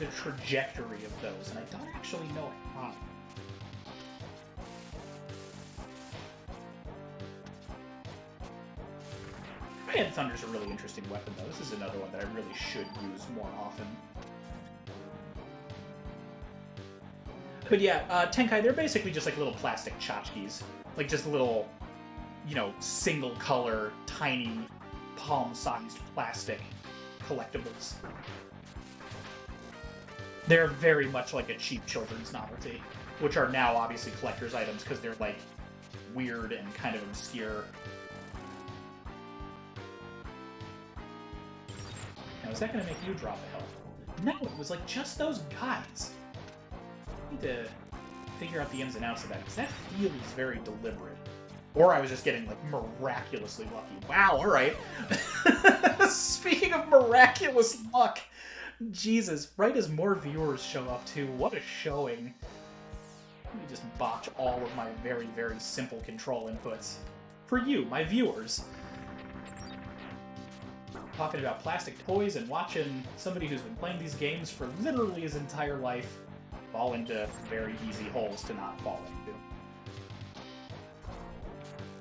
the trajectory of those, and I don't actually know how. Command Thunder's a really interesting weapon, though. This is another one that I really should use more often. But yeah, Tenkai, they're basically just like little plastic tchotchkes. Like just little, you know, single color, tiny, palm-sized plastic collectibles. They're very much like a cheap children's novelty, which are now obviously collector's items because they're like weird and kind of obscure. Now, is that going to make you drop a health? No, it was like just those guys. I need to figure out the ins and outs of that, because that feels very deliberate. Or I was just getting, like, miraculously lucky. Wow, alright. Speaking of miraculous luck, Jesus, right as more viewers show up, too, what a showing. Let me just botch all of my very, very simple control inputs. For you, my viewers. Talking about plastic toys and watching somebody who's been playing these games for literally his entire life fall into very easy holes to not fall into.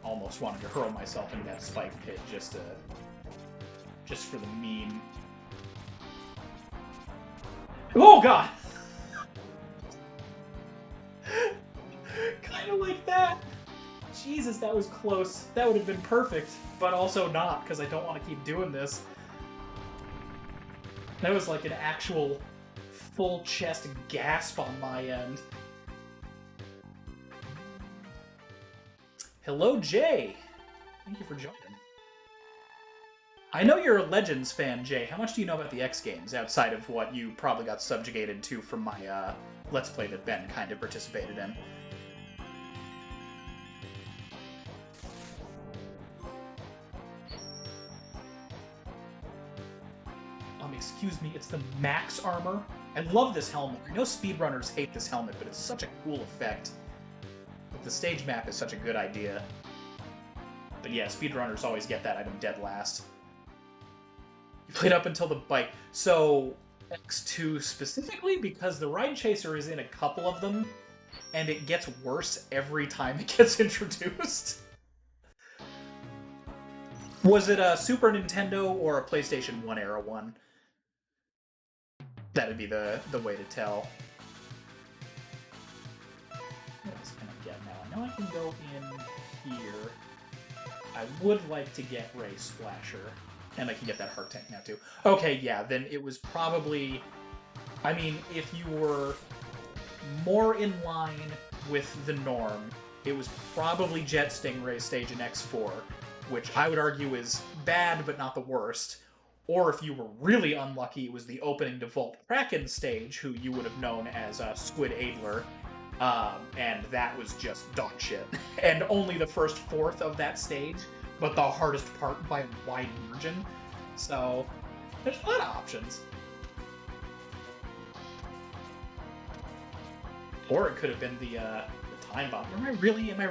Almost wanted to hurl myself into that spike pit just for the meme. Oh god! Kind of like that. Jesus, that was close. That would have been perfect, but also not, because I don't want to keep doing this. That was like an actual full chest gasp on my end. Hello, Jay. Thank you for joining. I know you're a Legends fan, Jay. How much do you know about the X Games, outside of what you probably got subjugated to from my Let's Play that Ben kind of participated in? Excuse me, it's the Max Armor. I love this helmet. I know speedrunners hate this helmet, but it's such a cool effect. But the stage map is such a good idea. But yeah, speedrunners always get that item dead last. You played up until the bike. So, X2 specifically, because the Ride Chaser is in a couple of them, and it gets worse every time it gets introduced. Was it a Super Nintendo or a PlayStation 1 era one? That'd be the way to tell. What else can I get now? I know I can go in here. I would like to get Ray Splasher. And I can get that Heart Tank now, too. Okay, yeah, then it was probably... I mean, if you were more in line with the norm, it was probably Jet Stingray stage in X4, which I would argue is bad, but not the worst. Or if you were really unlucky, it was the opening default Kraken stage, who you would have known as Squid Adler, and that was just dog shit. And only the first fourth of that stage, but the hardest part by a wide margin. So, there's a lot of options. Or it could have been the time bomb. Am I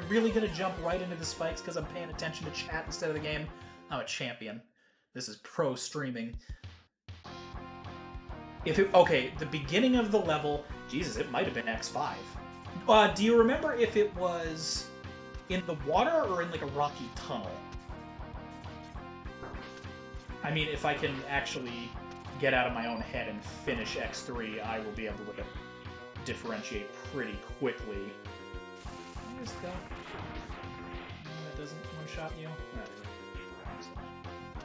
really gonna jump right into the spikes because I'm paying attention to chat instead of the game? I'm a champion. This is pro streaming. Okay, the beginning of the level, Jesus, it might have been X5. Do you remember if it was in the water or in like a rocky tunnel? I mean, if I can actually get out of my own head and finish X3, I will be able to differentiate pretty quickly. Where's that? That doesn't one-shot you? No.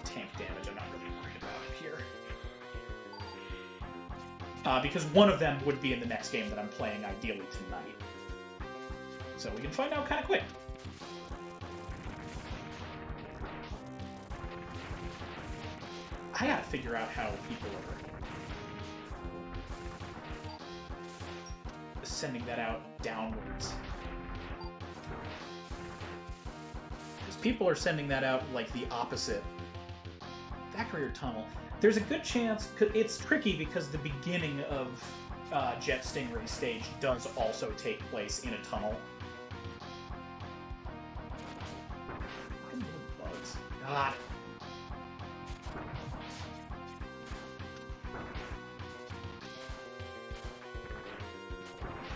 Tank damage I'm not really worried about here. Because one of them would be in the next game that I'm playing ideally tonight. So we can find out kind of quick. I gotta figure out how people are sending that out downwards. Because people are sending that out like the opposite. Factory or tunnel. There's a good chance, it's tricky because the beginning of Jet Stingray stage does also take place in a tunnel. Bugs. God.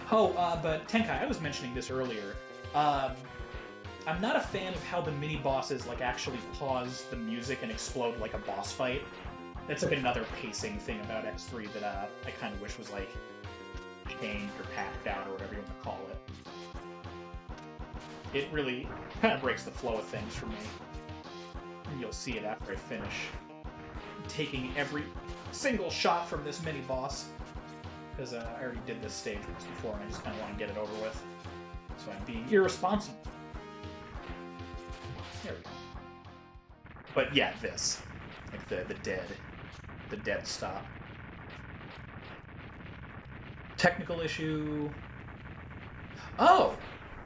Oh, but Tenkai, I was mentioning this earlier. I'm not a fan of how the mini bosses like actually pause the music and explode like a boss fight. That's like another pacing thing about X3 that I kind of wish was like changed or packed out or whatever you want to call it. It really kind of breaks the flow of things for me. And you'll see it after I finish. Taking every single shot from this mini boss. Because I already did this stage once before and I just kind of want to get it over with. So I'm being irresponsible. There we go. But yeah, this. Like the dead stop. Technical issue. Oh!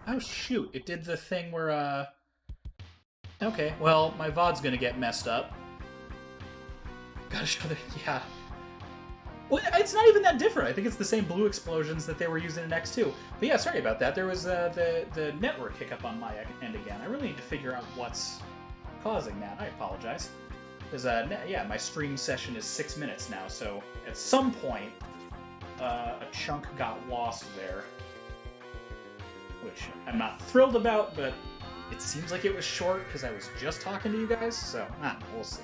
Oh shoot, it did the thing where, okay, well, my VOD's gonna get messed up. Gotta show the... yeah. Well, it's not even that different. I think it's the same blue explosions that they were using in X2. But yeah, sorry about that. There was the network hiccup on my end again. I really need to figure out what's causing that. I apologize. Because, yeah, my stream session is 6 minutes now, so at some point, a chunk got lost there. Which I'm not thrilled about, but it seems like it was short because I was just talking to you guys, so, I don't know, we'll see.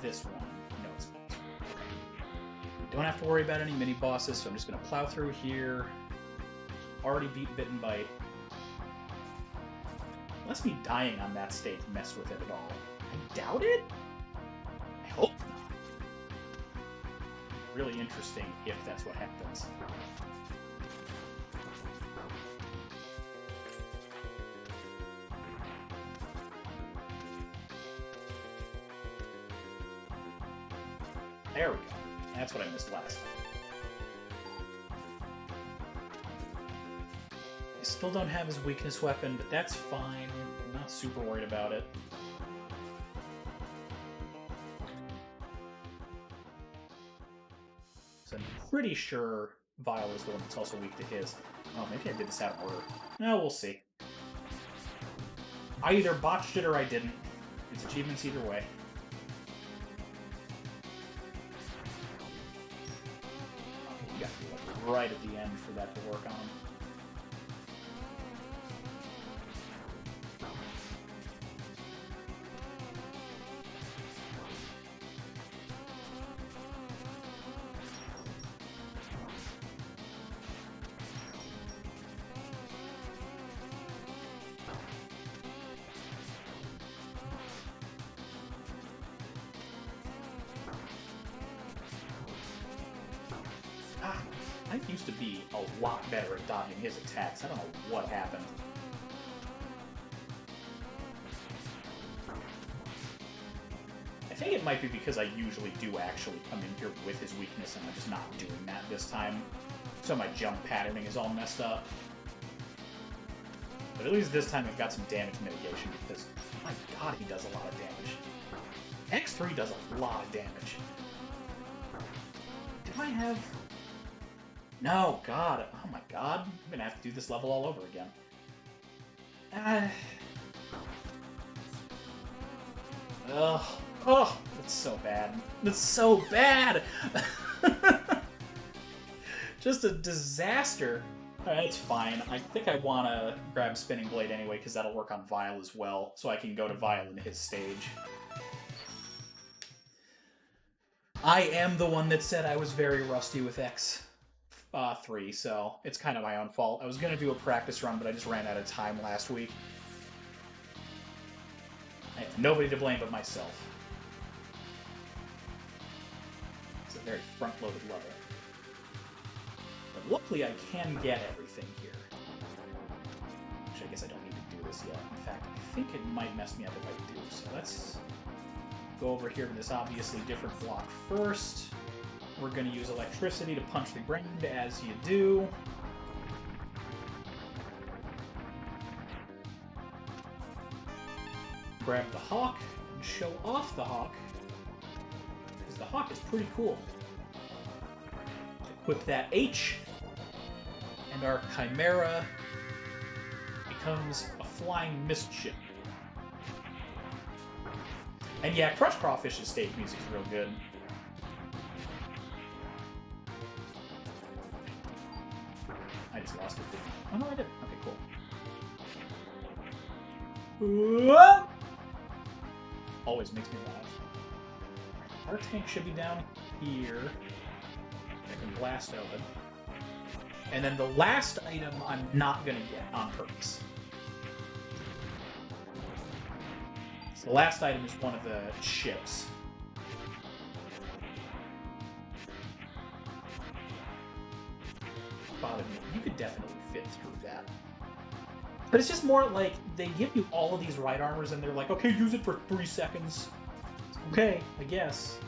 This one. No, it's not this one. Okay. Don't have to worry about any mini bosses, so I'm just going to plow through here. Already beat Bit and Bite. Unless me dying on that stage messed with it at all. I doubt it? I hope not. Really interesting if that's what happens. There we go. That's what I missed last time. I still don't have his weakness weapon, but that's fine. I'm not super worried about it. So I'm pretty sure Vile is the one that's also weak to his. Oh, maybe I did this out of order. No, we'll see. I either botched it or I didn't. It's achievements either way. Right at the end for that to work on. I used to be a lot better at dodging his attacks. I don't know what happened. I think it might be because I usually do actually come in here with his weakness and I'm just not doing that this time. So my jump patterning is all messed up. But at least this time I've got some damage mitigation because, my god, he does a lot of damage. X3 does a lot of damage. Do I have... No, God. Oh my god. I'm gonna have to do this level all over again. Ugh. Oh, that's so bad. That's so bad! Just a disaster. Alright, it's fine. I think I want to grab Spinning Blade anyway, because that'll work on Vile as well, so I can go to Vile in his stage. I am the one that said I was very rusty with X3, so it's kind of my own fault. I was going to do a practice run, but I just ran out of time last week. I have nobody to blame but myself. It's a very front-loaded level. But luckily I can get everything here. Which I guess I don't need to do this yet. In fact, I think it might mess me up if I do. So let's go over here to this obviously different block first. We're going to use electricity to punch the ground, as you do. Grab the hawk and show off the hawk. the hawk is pretty cool. Equip that H, and our Chimera becomes a flying mist ship. And yeah, Crush Crawfish's stage music is real good. I just lost it. Oh no, I didn't. Okay, cool. Always makes me laugh. Our tank should be down here. I can blast open. And then the last item I'm not going to get on purpose. So the last item is one of the ships. Bothered me. You could definitely fit through that. But it's just more like they give you all of these right armors and they're like, okay, use it for 3 seconds. Okay, I guess.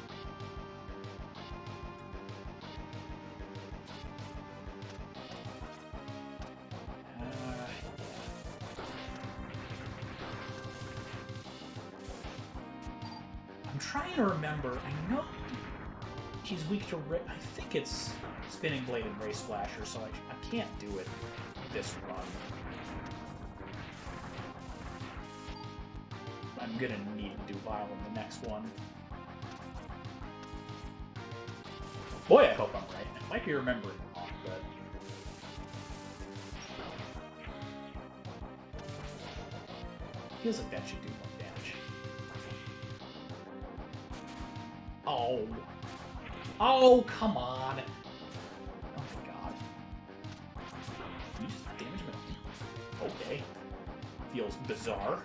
I'm trying to remember. I know she's weak to... I think it's Spinning Blade and Ray Splasher, so I can't do it this run. I'm gonna need to do Vile in the next one. Boy, I hope I'm right. I might be remembering wrong, but... feels like that should do more damage. Oh. Oh, come on. Oh my god. You just damage me. Okay. Feels bizarre.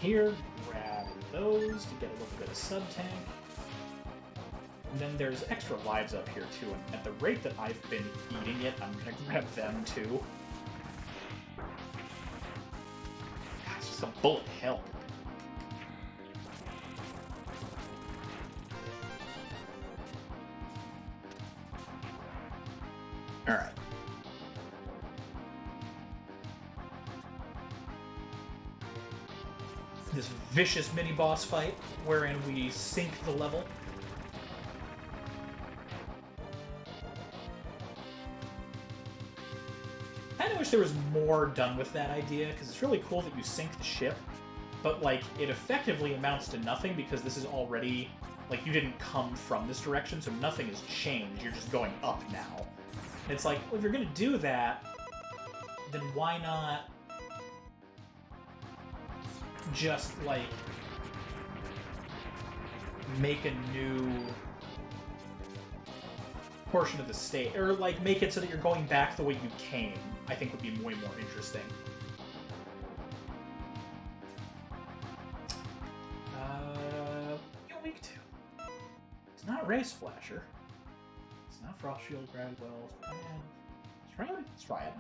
Here, grab those to get a little bit of sub-tank. And then there's extra lives up here too, and at the rate that I've been eating it, I'm gonna grab them too. God, it's just a bullet hell. Alright. This vicious mini-boss fight, wherein we sink the level. I kinda wish there was more done with that idea, because it's really cool that you sink the ship, but, like, it effectively amounts to nothing, because this is already, like, you didn't come from this direction, so nothing has changed, you're just going up now. And it's like, well, if you're gonna do that, then why not just, like, make a new portion of the state, or, like, make it so that you're going back the way you came, I think would be way more interesting. You're weak to. It's not Ray Splasher. It's not Frost Shield, Grab Well, it's Triad. It's Triad.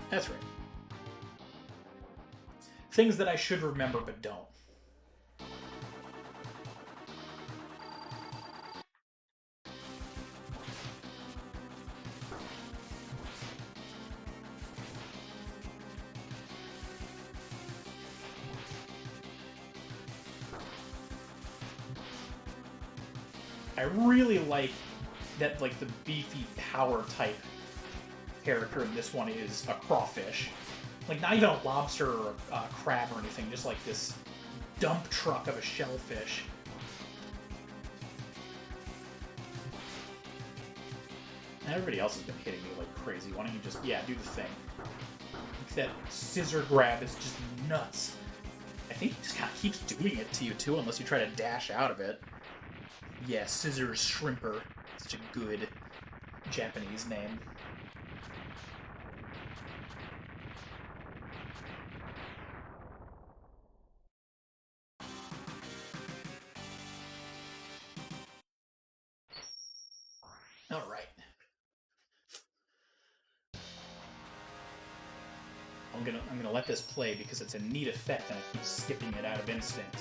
That's right. Things that I should remember but don't. I really like that, like, the beefy power type character in this one is a crawfish. Like, not even a lobster or a crab or anything, just like this dump truck of a shellfish. And everybody else has been hitting me like crazy. Why don't you just, yeah, do the thing. Like, that scissor grab is just nuts. I think he just kind of keeps doing it to you, too, unless you try to dash out of it. Yeah, Scissor Shrimper. Such a good Japanese name. Alright. I'm gonna let this play because it's a neat effect and I keep skipping it out of instinct.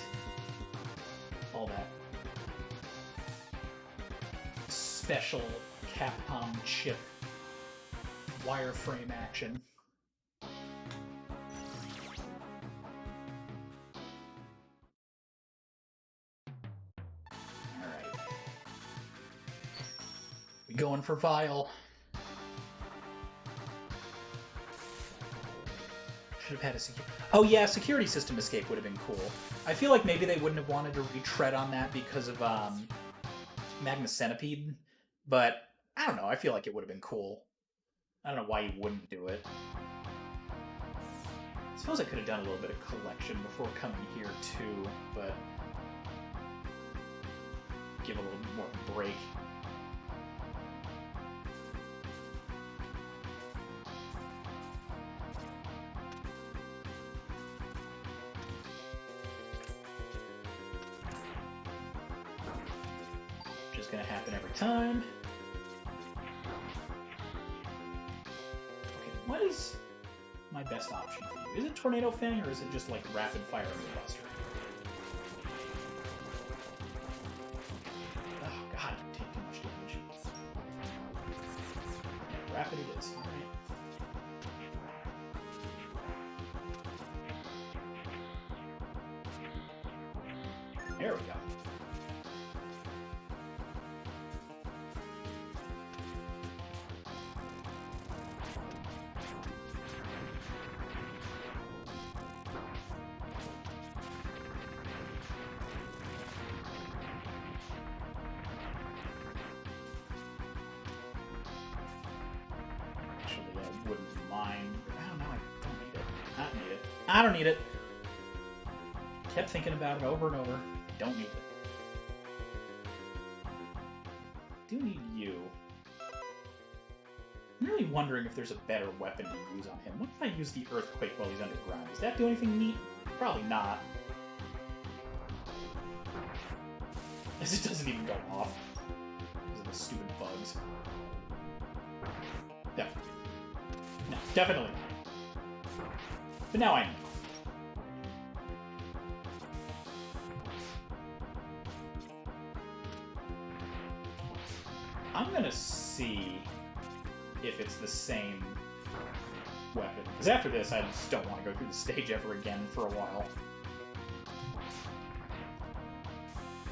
All that special Capcom chip wireframe action. Alright. We going for Vile. Should have had a security... Oh yeah, security system escape would have been cool. I feel like maybe they wouldn't have wanted to retread on that because of Magna Centipede, but I don't know, I feel like it would have been cool. I don't know why you wouldn't do it. I suppose I could have done a little bit of collection before coming here too, but give a little more break. Just gonna happen every time. Okay, what is my best option for you? Is it Tornado Fang or is it just like Rapid Fire and Buster? Oh god, you take too much damage. Yeah, Rapid it is. Alright. There we go. Wouldn't mind. I don't know. I don't need it. I don't need it. I don't need it. Kept thinking about it over and over. Don't need it. Do need you. I'm really wondering if there's a better weapon to use on him. What if I use the Earthquake while he's underground? Does that do anything neat? Probably not. As it doesn't even go off. Because of the stupid bugs. Yeah. No, definitely not. But now I know. I'm gonna see if it's the same weapon. Because after this, I just don't want to go through the stage ever again for a while.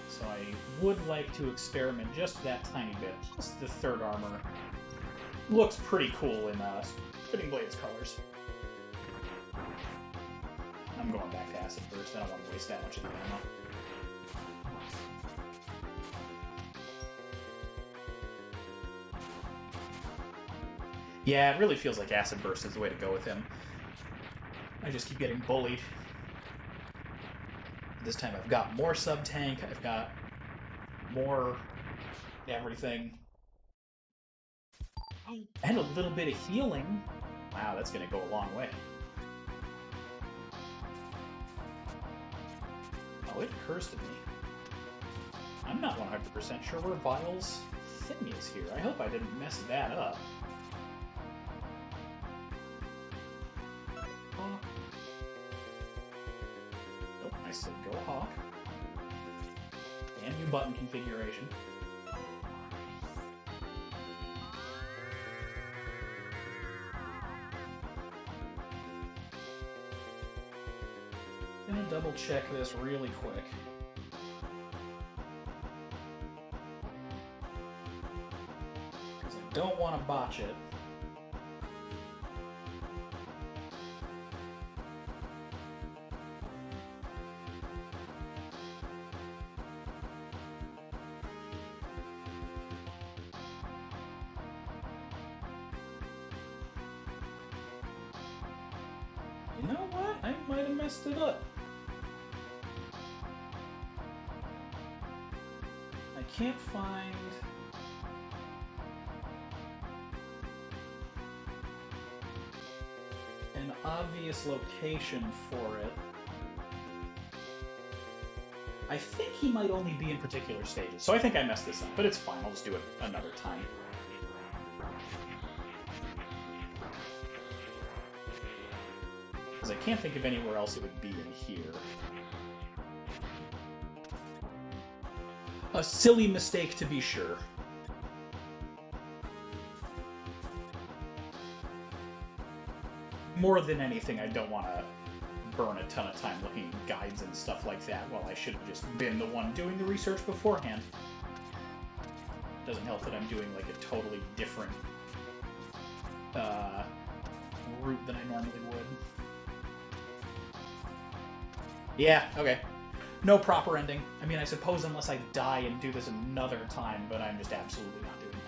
So I would like to experiment just that tiny bit. Plus the third armor looks pretty cool in Spinning Blades colors. I'm going back to Acid Burst. I don't want to waste that much of the ammo. Yeah, it really feels like Acid Burst is the way to go with him. I just keep getting bullied. This time I've got more sub-tank, I've got more everything. And a little bit of healing. Wow, that's going to go a long way. Oh, it cursed at me. I'm not 100% sure where Vile's thing is here. I hope I didn't mess that up. Hawk. Nope, I said go Hawk. And new button configuration. Gonna double check this really quick. Because I don't want to botch it. You know what? I might have messed it up. I can't find... an obvious location for it. I think he might only be in particular stages, so I think I messed this up, but it's fine. I'll just do it another time. Because I can't think of anywhere else it would be in here. A silly mistake, to be sure. more than anything, I don't want to burn a ton of time looking at guides and stuff like that while I should have just been the one doing the research beforehand. Doesn't help that I'm doing like a totally different route than I normally would. Yeah, okay. No proper ending. I mean, I suppose unless I die and do this another time, but I'm just absolutely not doing that.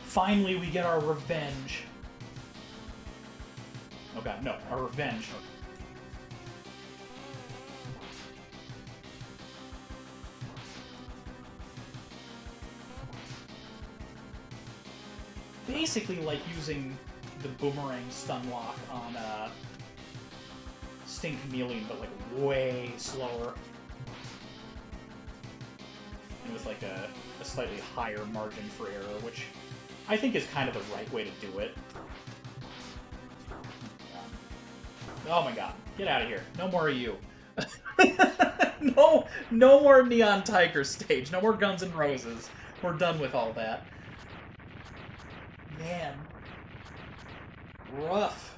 Finally, we get our revenge. Oh god, no, our revenge. Basically like using the boomerang stun lock on Stink Chameleon, but like way slower. And with like a slightly higher margin for error, which I think is kind of the right way to do it. Oh my god, get out of here. No more of you. No more Neon Tiger stage. No more Guns N' Roses. We're done with all that. Man. Rough.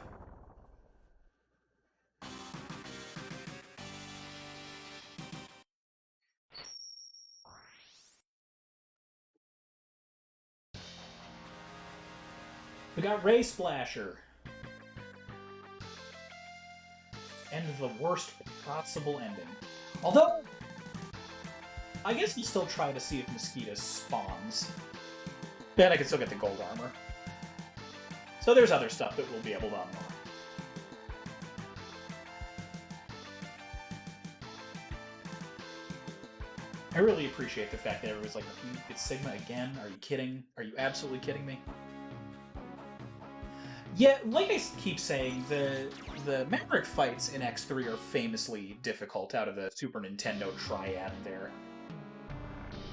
We got Ray Splasher. And the worst possible ending. Although, I guess we'll still try to see if Mosquito spawns. Then I can still get the gold armor. So there's other stuff that we'll be able to unlock. I really appreciate the fact that everyone's like, it's Sigma again? Are you kidding? Are you absolutely kidding me? Yeah, like I keep saying, the Maverick fights in X3 are famously difficult out of the Super Nintendo triad there.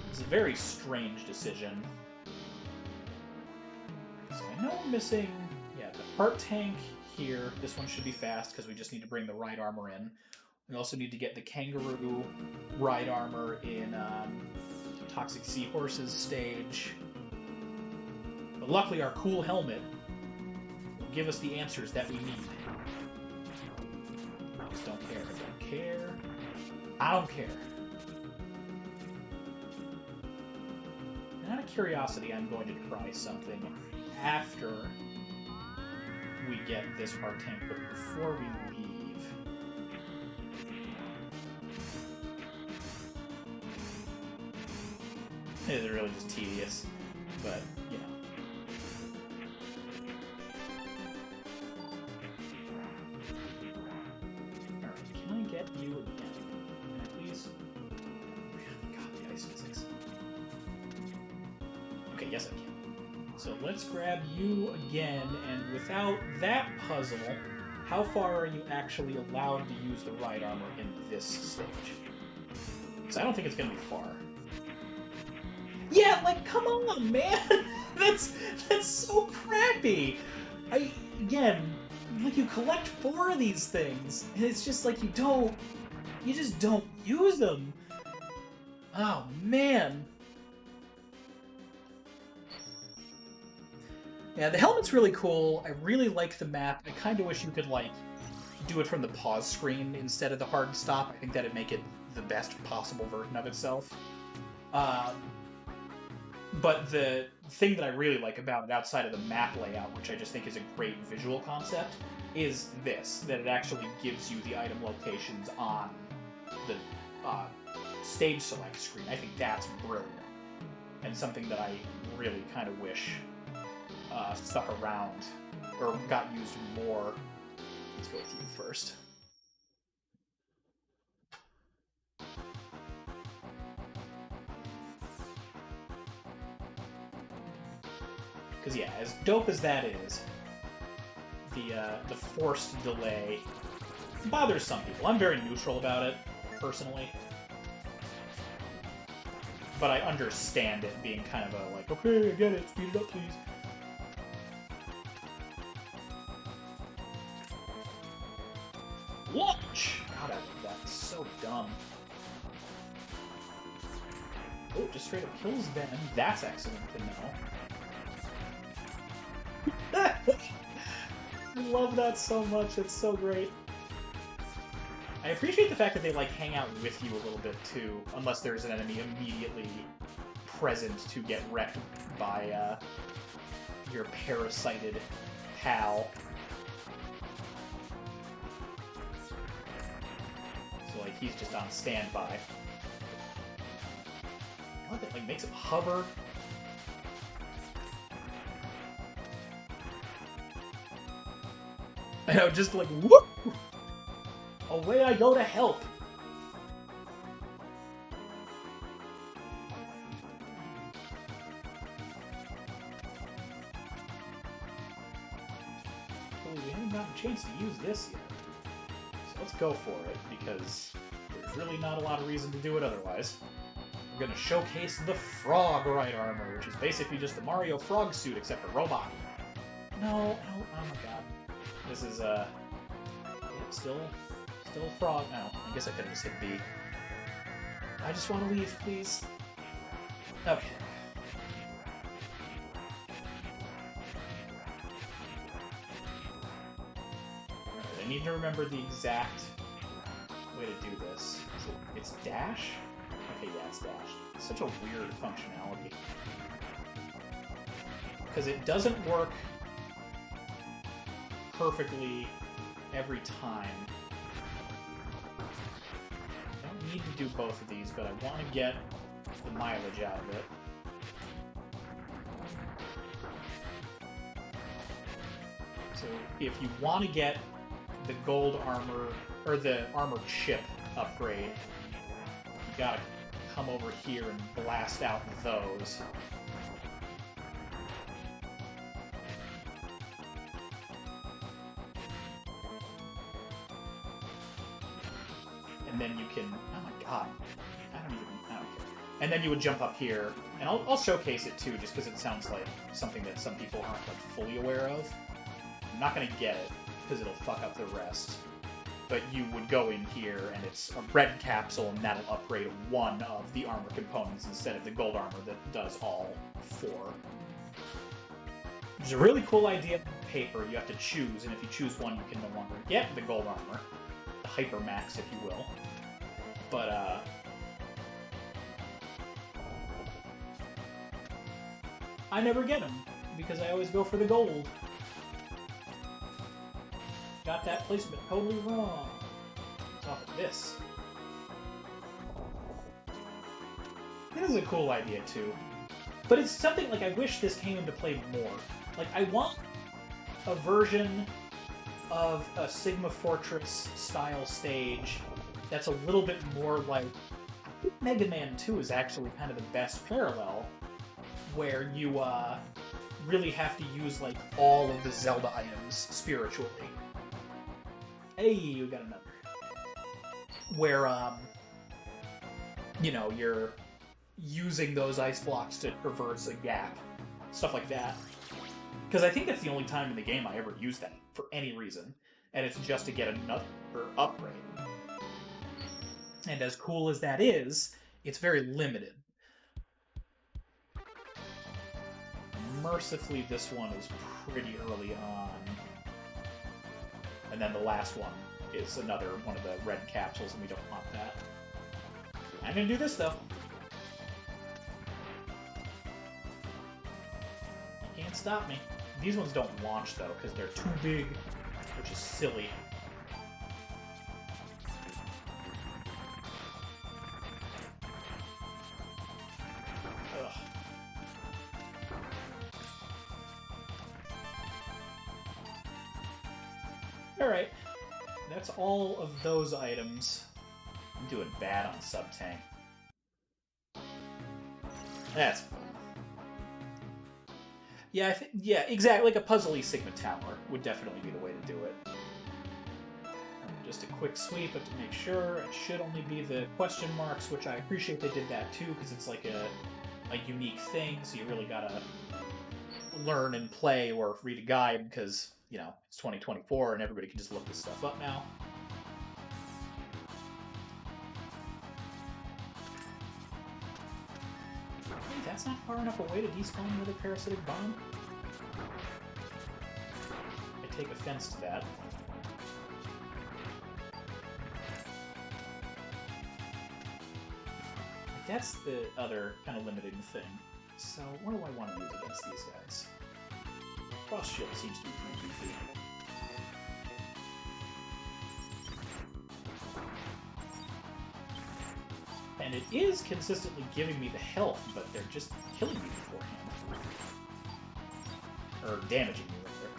It's a very strange decision. So I know we're missing, yeah, the heart tank here. This one should be fast because we just need to bring the ride armor in. We also need to get the kangaroo ride armor in Toxic Seahorse's stage. But luckily our cool helmet will give us the answers that we need. I just don't care. I don't care. I don't care. And out of curiosity, I'm going to try something after we get this heart tank, but before we leave. It is really just tedious, but, you know. Alright, can I get you again? Can I please? God, the ice physics. Okay, yes I can. So let's grab you again, and without that puzzle, how far are you actually allowed to use the ride armor in this stage? Because I don't think it's going to be far. Yeah, like, come on, man! That's so crappy! Again, like, you collect 4 of these things, and it's just like you just don't use them! Oh, man! Yeah, the helmet's really cool. I really like the map. I kind of wish you could, like, do it from the pause screen instead of the hard stop. I think that'd make it the best possible version of itself. But the thing that I really like about it, outside of the map layout, which I just think is a great visual concept, is this, that it actually gives you the item locations on the stage select screen. I think that's brilliant. And something that I really kind of wish stuck around, or got used more. Let's go with you first. Because yeah, as dope as that is, the forced delay bothers some people. I'm very neutral about it. personally. But I understand it being kind of a, like, okay, I get it, speed it up, please. Launch! God, I love that. It's so dumb. Oh, it just straight up kills them. That's excellent to know. I love that so much. It's so great. I appreciate the fact that they, like, hang out with you a little bit, too. Unless there's an enemy immediately present to get wrecked by, your parasited pal. So, like, he's just on standby. I love it, like, makes him hover. I know, just like, whoop! Away I go to help! Well, we haven't gotten a chance to use this yet. So let's go for it, because there's really not a lot of reason to do it otherwise. We're gonna showcase the Frog Right armor, which is basically just the Mario Frog suit, except for robot. No, oh my god. This is, still frog. No, I guess I could have just hit B. I just want to leave, please. Okay. Alright, I need to remember the exact way to do this. It's dash? Okay, yeah, it's dash. It's such a weird functionality. Because it doesn't work perfectly every time. I don't need to do both of these, but I want to get the mileage out of it. So if you want to get the gold armor, or the armored ship upgrade, you gotta come over here and blast out those. And then you can, oh my god, I don't care. And then you would jump up here, and I'll showcase it too, just because it sounds like something that some people aren't like fully aware of. I'm not going to get it, because it'll fuck up the rest. But you would go in here, and it's a red capsule, and that'll upgrade one of the armor components instead of the gold armor that does all four. Which is a really cool idea on paper. You have to choose, and if you choose one, you can no longer get the gold armor. The Hypermax, if you will. But, I never get them, because I always go for the gold. Got that placement totally wrong. It's off of this. This is a cool idea, too. But it's something, like, I wish this came into play more. Like, I want a version of a Sigma Fortress style stage that's a little bit more like... I think Mega Man 2 is actually kind of the best parallel, where you really have to use like all of the Zelda items spiritually. Hey, you got another. Where, you know, you're using those ice blocks to traverse a gap. Stuff like that. Because I think that's the only time in the game I ever used that, for any reason. And it's just to get another upgrade. And as cool as that is, it's very limited. Mercifully, this one is pretty early on. And then the last one is another one of the red capsules, and we don't want that. I'm gonna do this, though. You can't stop me. These ones don't launch, though, because they're too big, which is silly. Ugh. Alright. That's all of those items. I'm doing bad on Sub-Tank. That's fun. Yeah, yeah, exactly. Like a puzzly Sigma Tower would definitely be the way to do it. Just a quick sweep to make sure. It should only be the question marks, which I appreciate they did that too, because it's like a unique thing, so you really gotta learn and play or read a guide, because, you know, it's 2024 and everybody can just look this stuff up now. Hey, that's not far enough away to despawn another parasitic bomb. I take offense to that. That's the other kind of limiting thing. So, what do I want to use against these guys? Frost Shield seems to be pretty goofy. And it is consistently giving me the health, but they're just killing me beforehand. Or damaging me, rather.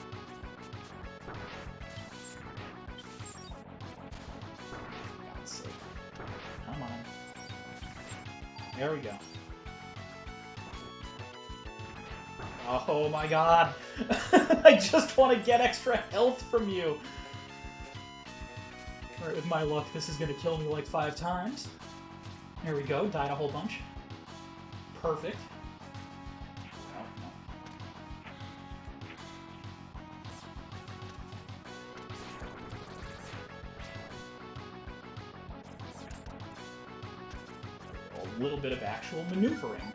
For God's sake. Come on. There we go. Oh my god! I just want to get extra health from you! Alright, with my luck, this is going to kill me like 5 times. There we go, died a whole bunch. Perfect. Oh, no. A little bit of actual maneuvering.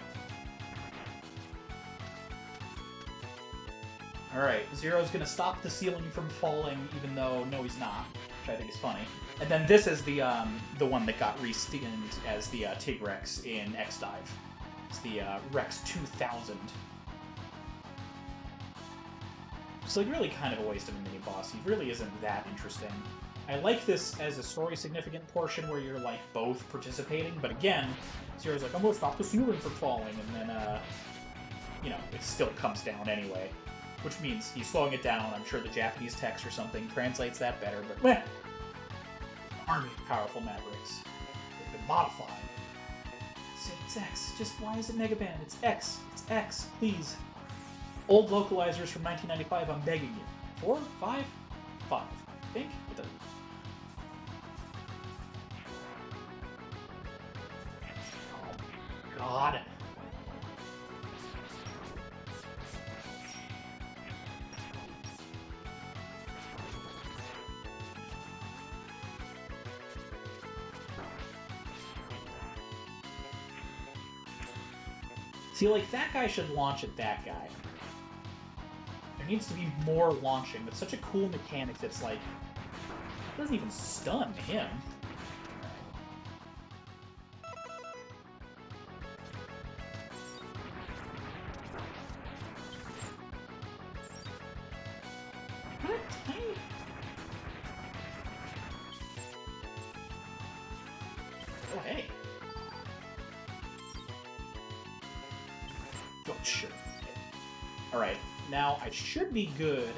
Alright, Zero's gonna stop the ceiling from falling, even though, no, he's not, which I think is funny. And then this is the one that got reskinned as the Tigrex in X-Dive. It's the Rex 2000. It's like really kind of a waste of a mini-boss. He really isn't that interesting. I like this as a story-significant portion where you're, like, both participating, but again, Zero's like, I'm gonna stop the ceiling from falling, and then, you know, it still comes down anyway. Which means he's slowing it down. I'm sure the Japanese text or something translates that better, but meh. Army of powerful Mavericks. They've been modified. It's X. Just why is it Mega Band? It's X. It's X. Please. Old localizers from 1995, I'm begging you. 4? 5? 5. I think? It doesn't. Oh, God. See, like, that guy should launch at that guy. There needs to be more launching, but such a cool mechanic that's like, it doesn't even stun him. What a tiny... Oh, hey. Oh, sure. Alright, now I should be good.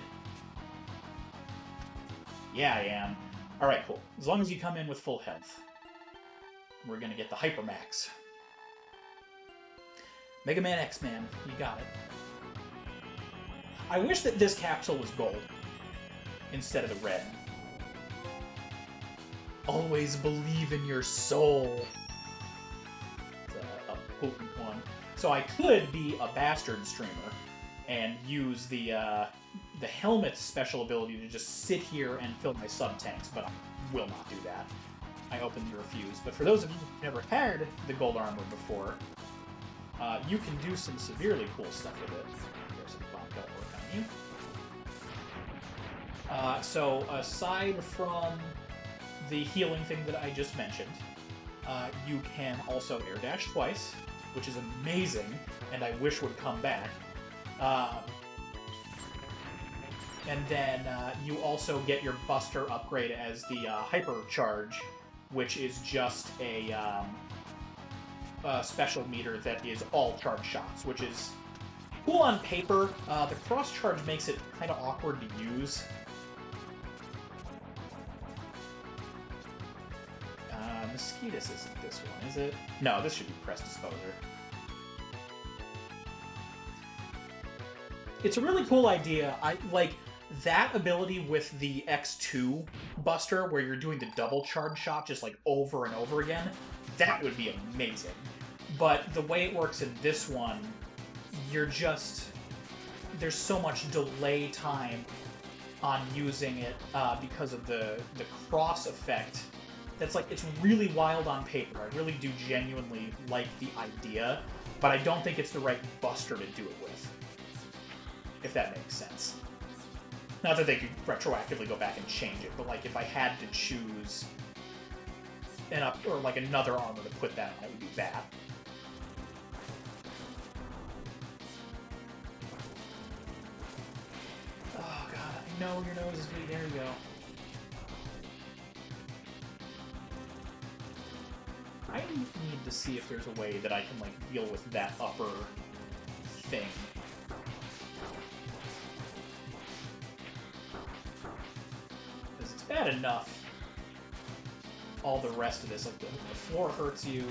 Yeah, I am. Alright, cool. As long as you come in with full health. We're gonna get the Hypermax. Mega Man X-Man, you got it. I wish that this capsule was gold instead of the red. Always believe in your soul. It's a potent one. So I could be a bastard streamer and use the helmet's special ability to just sit here and fill my sub-tanks, but I will not do that. I openly refuse. But for those of you who've never had the gold armor before, you can do some severely cool stuff with it. There's some bomb don't work on you. So aside from the healing thing that I just mentioned, you can also air dash twice, which is amazing, and I wish would come back. And then you also get your Buster upgrade as the Hyper Charge, which is just a special meter that is all charge shots, which is cool on paper. The cross charge makes it kind of awkward to use. Mosquitos isn't this one, is it? No, this should be Press Disposer. It's a really cool idea. I like that ability with the X2 Buster, where you're doing the double charge shot just like over and over again, that would be amazing. But the way it works in this one, you're just... there's so much delay time on using it because of the cross effect. That's like, it's really wild on paper. I really do genuinely like the idea, but I don't think it's the right Buster to do it with. If that makes sense. Not that they could retroactively go back and change it, but like if I had to choose or like another armor to put that on, it would be that. Oh god, I know your nose is bleeding. There you go. I need to see if there's a way that I can like deal with that upper thing. Because it's bad enough. All the rest of this, like the floor hurts you,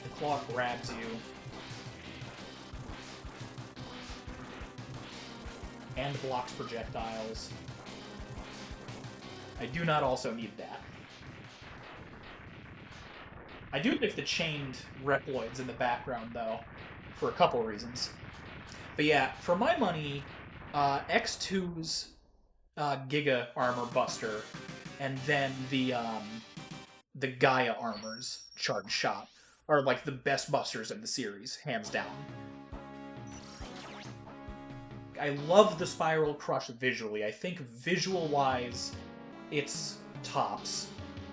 the claw grabs you, and blocks projectiles. I do not also need that. I do pick the chained Reploids in the background, though, for a couple reasons. But yeah, for my money, X2's Giga Armor Buster, and then the Gaia Armor's Charge Shot are like the best busters in the series, hands down. I love the Spiral Crush visually. I think visual-wise, it's tops.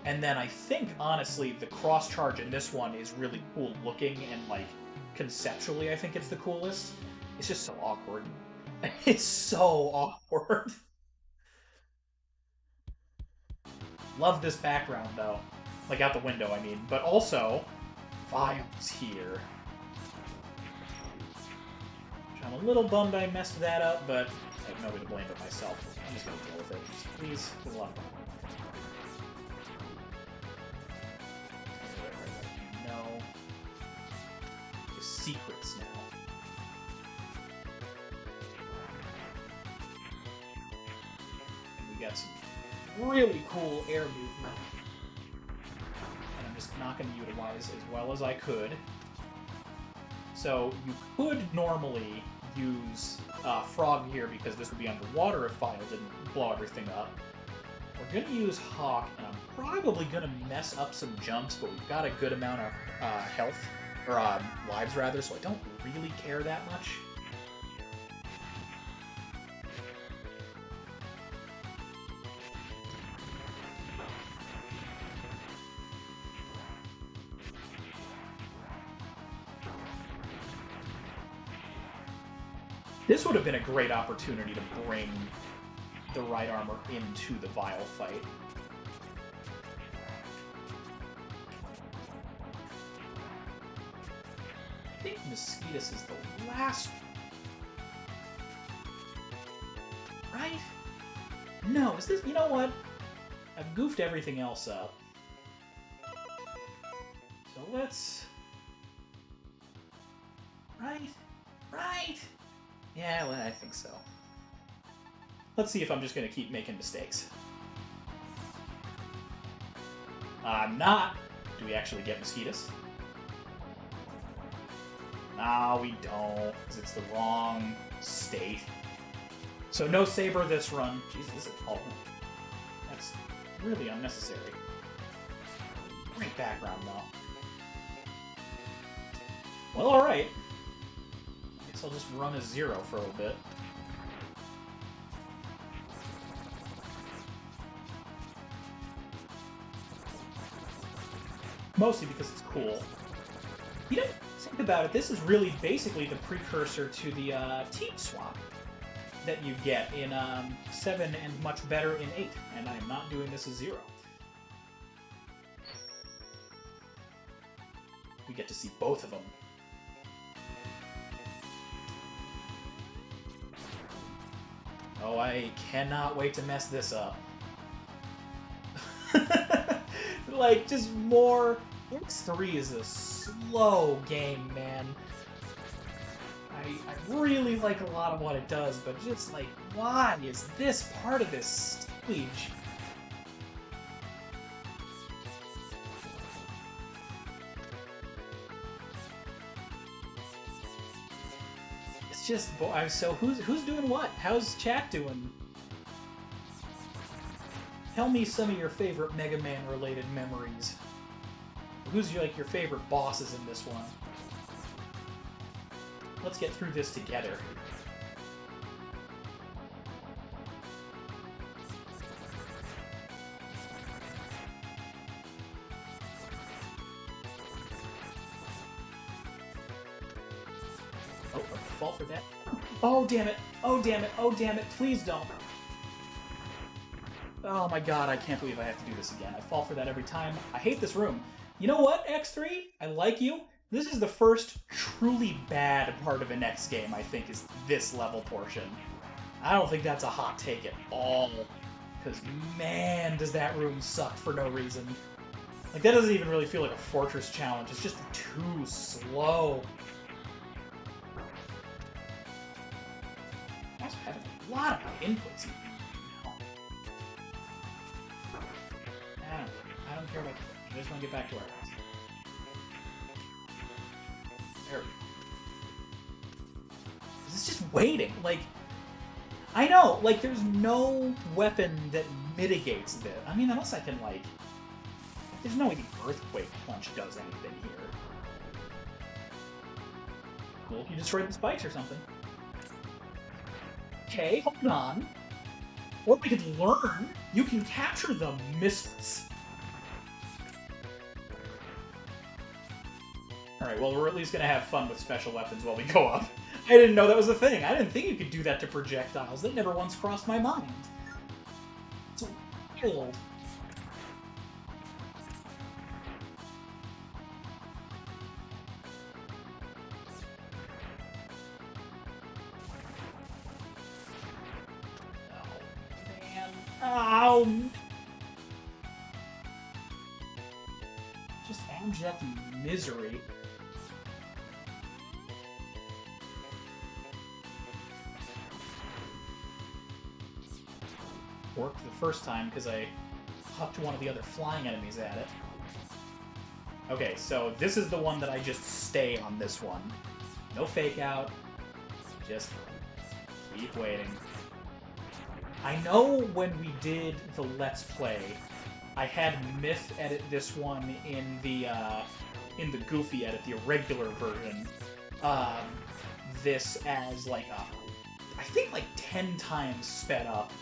And then I think, honestly, the cross-charge in this one is really cool looking, and like conceptually I think it's the coolest. It's just so awkward. It's so awkward. Love this background, though. Like, out the window, I mean. But also, Vile's here. I'm a little bummed I messed that up, but I have no way to blame it myself. I'm just gonna deal with it. Just please, good luck. No. The secrets now. And we got some really cool air movement. And I'm just not going to utilize as well as I could. So you could normally use Frog here because this would be underwater if Vile didn't blow everything up. We're going to use Hawk, and I'm probably going to mess up some jumps, but we've got a good amount of health, or lives rather, so I don't really care that much. This would have been a great opportunity to bring the right armor into the Vile fight. I think Mosquitoes is the last... Right? No, is this... You know what? I've goofed everything else up. So let's... Right? Right? Yeah, well, I think so. Let's see if I'm just going to keep making mistakes. I'm not. Do we actually get Mosquitoes? No, we don't, because it's the wrong state. So no Saber this run. Jesus, this is all. That's really unnecessary. Great background, though. Well, alright. I'll just run a 0 for a little bit. Mostly because it's cool. You know, think about it, this is really basically the precursor to the team swap that you get in 7 and much better in 8, and I am not doing this as 0. We get to see both of them. Oh, I cannot wait to mess this up. Like, just more... X3 is a slow game, man. I really like a lot of what it does, but just like, why is this part of this stage? It's just, so who's doing what? How's chat doing? Tell me some of your favorite Mega Man related memories. Who's like your favorite bosses in this one? Let's get through this together. Oh, fall for that. Oh, damn it. Oh, damn it. Oh, damn it. Please don't. Oh my god, I can't believe I have to do this again. I fall for that every time. I hate this room. You know what, X3? I like you. This is the first truly bad part of an X game, I think, is this level portion. I don't think that's a hot take at all. Because, man, does that room suck for no reason. Like, that doesn't even really feel like a fortress challenge. It's just too slow. I also have a lot of inputs. I don't care about this. I just want to get back to our house. There we go. This is just waiting. Like, I know, like, there's no weapon that mitigates this. I mean, unless I can, like... There's no way the Earthquake Punch does anything here. Cool, you destroyed the spikes or something. Okay, hold on. Or we could learn. You can capture the missiles. Alright, well, we're at least gonna have fun with special weapons while we go up. I didn't know that was a thing. I didn't think you could do that to projectiles. That never once crossed my mind. It's wild. Oh, man. Just abject misery. Worked the first time because I hucked one of the other flying enemies at it. Okay, so this is the one that I just stay on this one. No fake out. Just keep waiting. I know when we did the Let's Play, I had Myth edit this one in the Goofy edit, the irregular version. This as like I think like 10 times sped up.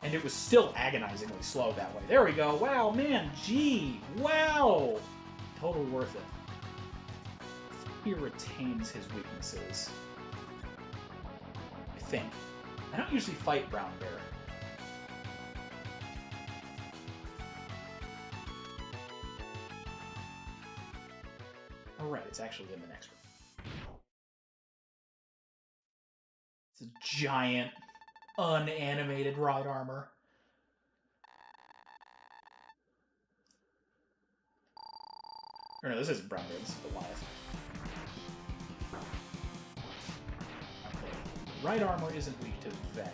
And it was still agonizingly slow that way. There we go. Wow, man. Gee. Wow. Totally worth it. He retains his weaknesses. I think. I don't usually fight Brown Bear. Oh, right. It's actually in the next room. It's a giant... unanimated ride armor. Or no, this isn't Brown Bear, this is Goliath. Okay. Ride armor isn't weak to Venom.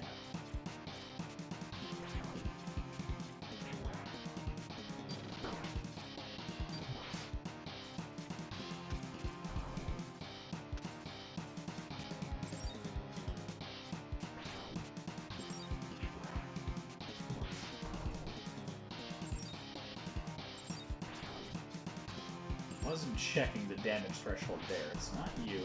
Wasn't checking the damage threshold there. It's not you.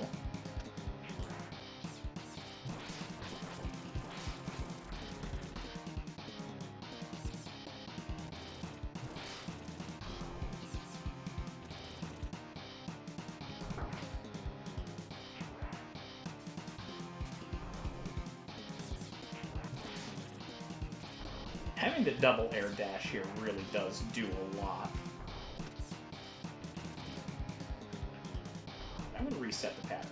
Having the double air dash here really does do a lot. I'm going to reset the pattern.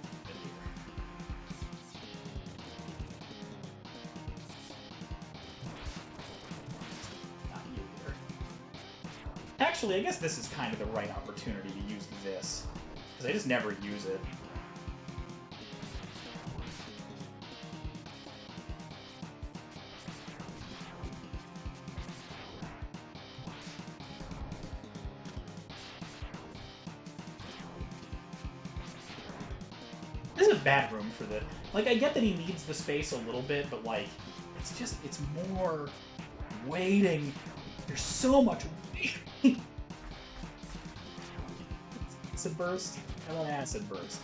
Not you either. Actually, I guess this is kind of the right opportunity to use this, because I just never use it. This is a bad room for this. Like, I get that he needs the space a little bit, but, like, it's more waiting. There's so much waiting. Acid burst? I want acid burst.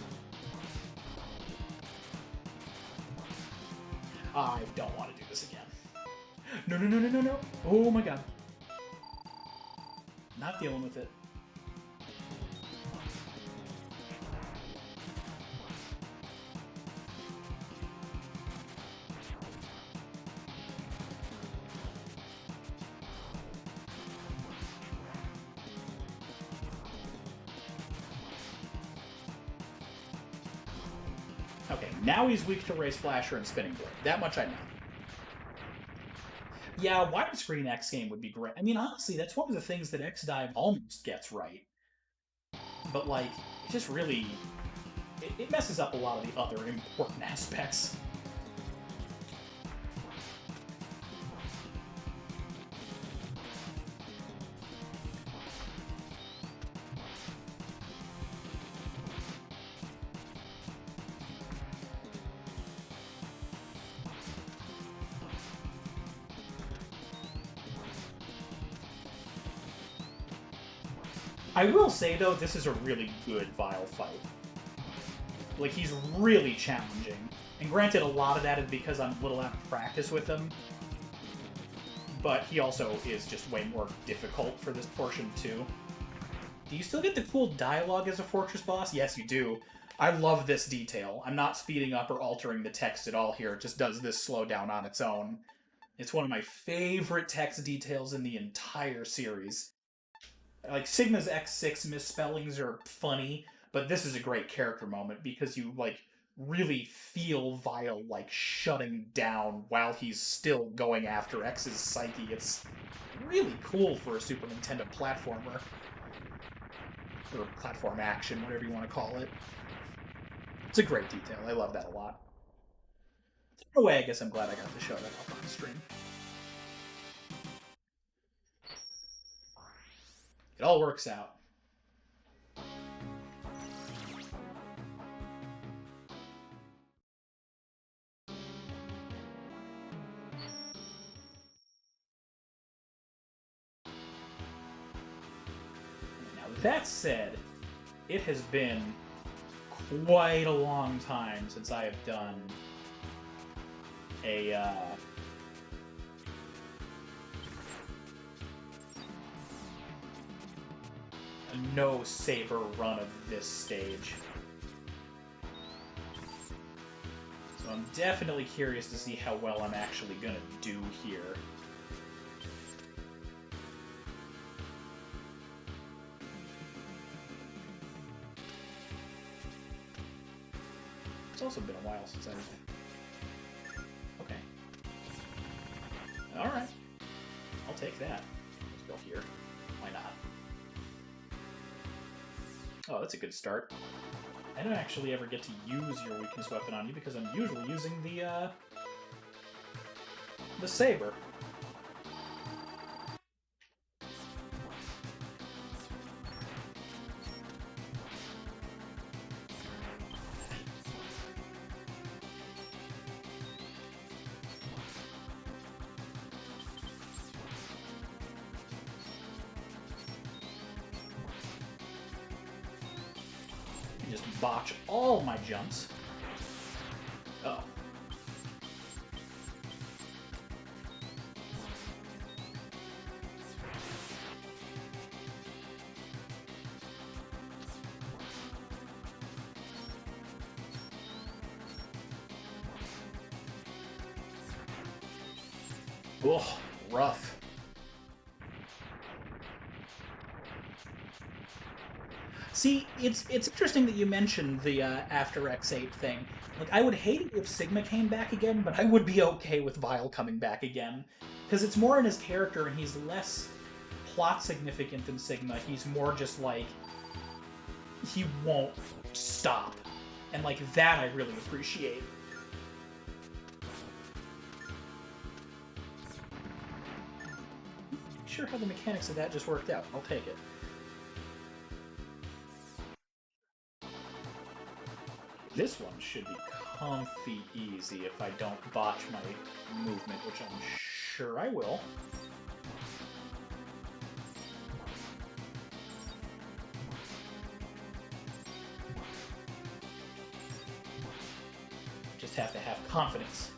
I don't want to do this again. No, no, no, no, no, no. Oh my god. Not dealing with it. Okay, now he's weak to Ray Splasher and Spinning Blade. That much I know. Yeah, widescreen X game would be great. I mean, honestly, that's one of the things that X Dive almost gets right. But, like, it just really... It messes up a lot of the other important aspects. I will say, though, this is a really good Vile fight. Like, he's really challenging. And granted, a lot of that is because I'm a little out of practice with him. But he also is just way more difficult for this portion, too. Do you still get the cool dialogue as a Fortress boss? Yes, you do. I love this detail. I'm not speeding up or altering the text at all here. It just does this slowdown on its own. It's one of my favorite text details in the entire series. Like, Sigma's X6 misspellings are funny, but this is a great character moment because you, like, really feel Vile, like, shutting down while he's still going after X's psyche. It's really cool for a Super Nintendo platformer. Or platform action, whatever you want to call it. It's a great detail. I love that a lot. In a way, I guess I'm glad I got to show that off on stream. It all works out. Now, that said, it has been quite a long time since I have done a no Saber run of this stage. So I'm definitely curious to see how well I'm actually gonna do here. It's also been a while since I've... Okay. Alright. I'll take that. Let's go here. Why not? Oh, that's a good start. I don't actually ever get to use your weakness weapon on you because I'm usually using the saber. Just botch all my jumps. Uh-oh. Ugh, rough. See, it's interesting that you mentioned the After X8 thing. Like, I would hate it if Sigma came back again, but I would be okay with Vile coming back again. Because it's more in his character, and he's less plot significant than Sigma. He's more just like, he won't stop. And like that I really appreciate. Not sure how the mechanics of that just worked out. I'll take it. This one should be comfy easy if I don't botch my movement, which I'm sure I will. Just have to have confidence.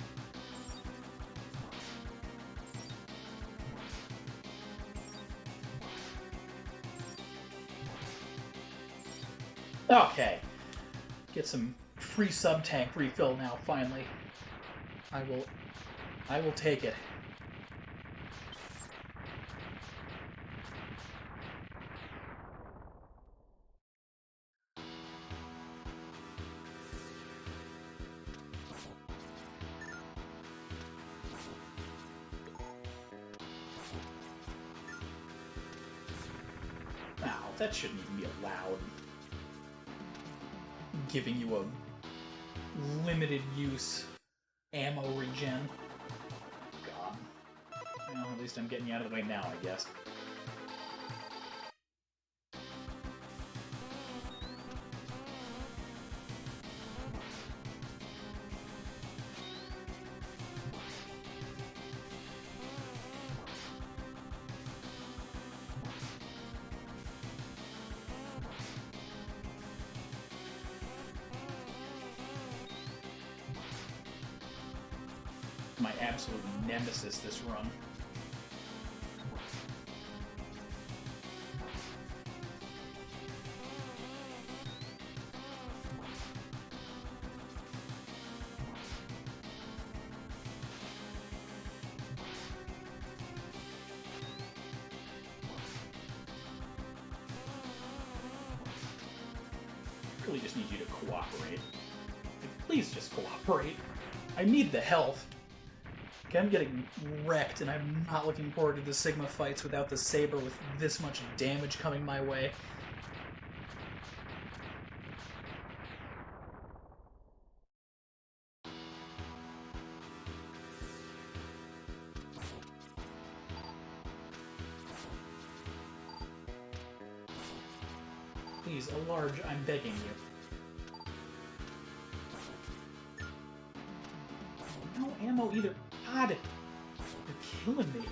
Okay. Get some free sub-tank refill now, finally. I will take it. Wow, that shouldn't even be allowed. Giving you a limited use ammo regen. God. Well, at least I'm getting you out of the way now, I guess. My absolute nemesis this run. I really just need you to cooperate. Like, please just cooperate. I need the health. Okay, I'm getting wrecked, and I'm not looking forward to the Sigma fights without the Saber with this much damage coming my way. Please, a large, I'm begging you. No ammo either. God! You're killing me.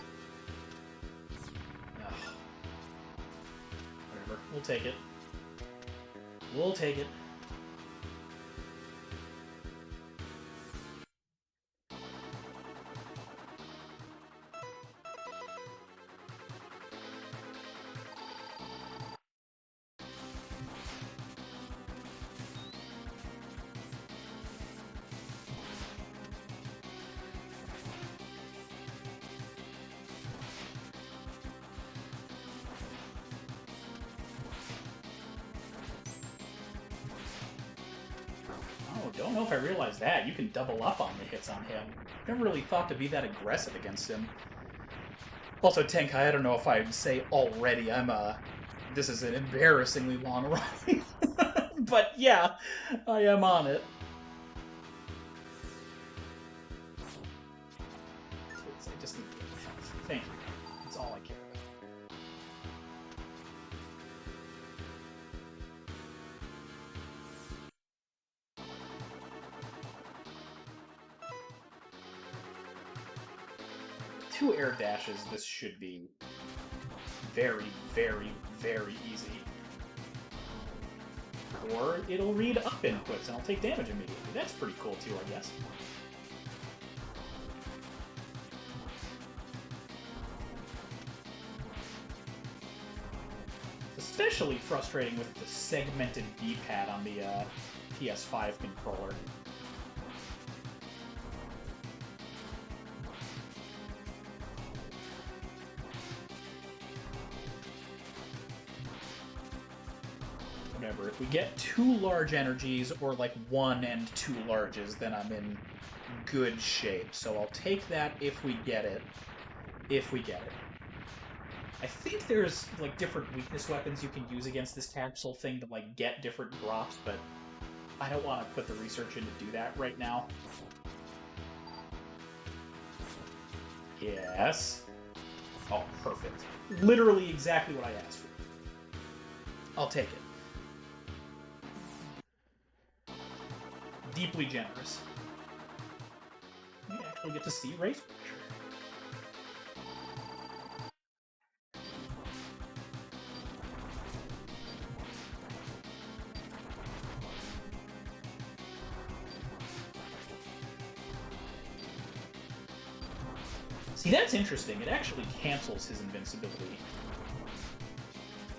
Ugh. Whatever. We'll take it. We'll take it. Don't know if I realized that. You can double up on the hits on him. Never really thought to be that aggressive against him. Also, Tenkai, I don't know if I'd say already, this is an embarrassingly long run. But yeah, I am on it. Please, I just need to get health. Thank you. That's all I care about. Two air dashes, this should be very, very, very easy. Or it'll read up inputs and I'll take damage immediately. That's pretty cool too, I guess. Especially frustrating with the segmented D-pad on the PS5 controller. Whatever, if we get two large energies, or like one and two larges, then I'm in good shape. So I'll take that if we get it. If we get it. I think there's like different weakness weapons you can use against this capsule thing to like get different drops, but I don't want to put the research in to do that right now. Yes. Oh, perfect. Literally exactly what I asked for. I'll take it. Deeply generous. We actually get to see race pressure. See, that's interesting. It actually cancels his invincibility.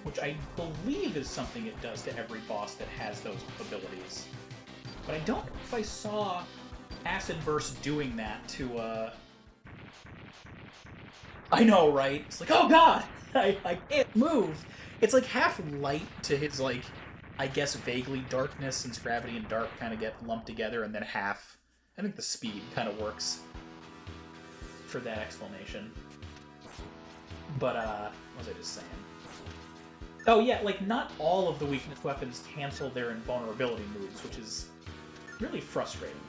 Which I believe is something it does to every boss that has those abilities. But I don't know if I saw Acid Burst doing that to, I know, right? It's like, oh god! I can't move! It's like half light to his, like, I guess vaguely darkness, since gravity and dark kind of get lumped together, and then half... I think the speed kind of works for that explanation. But, what was I just saying? Oh yeah, like, not all of the weakness weapons cancel their invulnerability moves, which is really frustrating.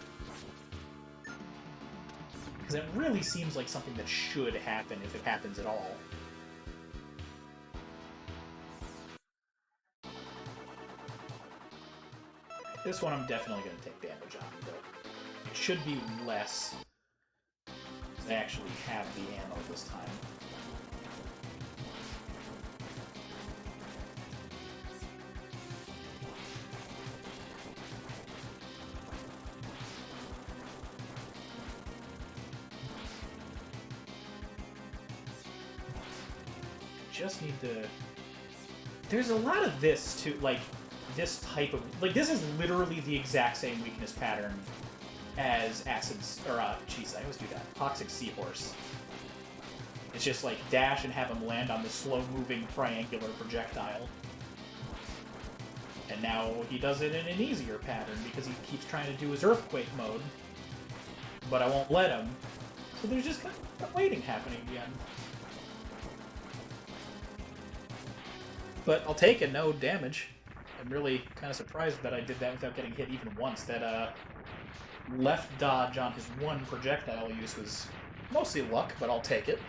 Because it really seems like something that should happen if it happens at all. This one I'm definitely going to take damage on, but it should be less. I actually have the ammo this time. Just need to... There's a lot of this, too, like, this type of... Like, this is literally the exact same weakness pattern as Acid's... Or, jeez, I always do that. Toxic Seahorse. It's just, like, dash and have him land on the slow-moving triangular projectile. And now he does it in an easier pattern because he keeps trying to do his Earthquake mode. But I won't let him. So there's just kind of waiting happening again. But I'll take it, no damage. I'm really kind of surprised that I did that without getting hit even once. That left dodge on his one projectile use was mostly luck, but I'll take it.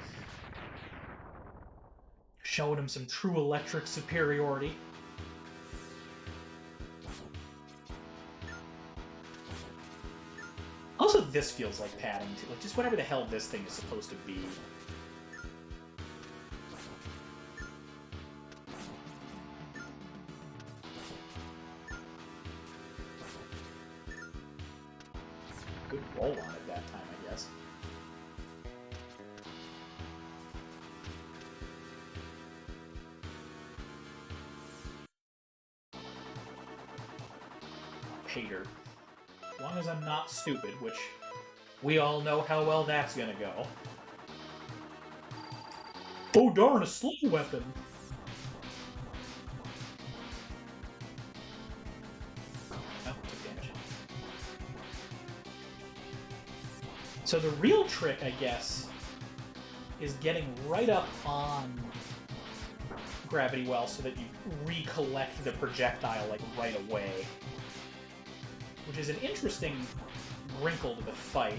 Showed him some true electric superiority. Also, this feels like padding, too. Like, just whatever the hell this thing is supposed to be. Good roll on it that time, I guess. Hater. As long as I'm not stupid, which we all know how well that's gonna go. Oh darn, a slow weapon! So the real trick, I guess, is getting right up on Gravity Well so that you recollect the projectile, like, right away. Which is an interesting wrinkle to the fight.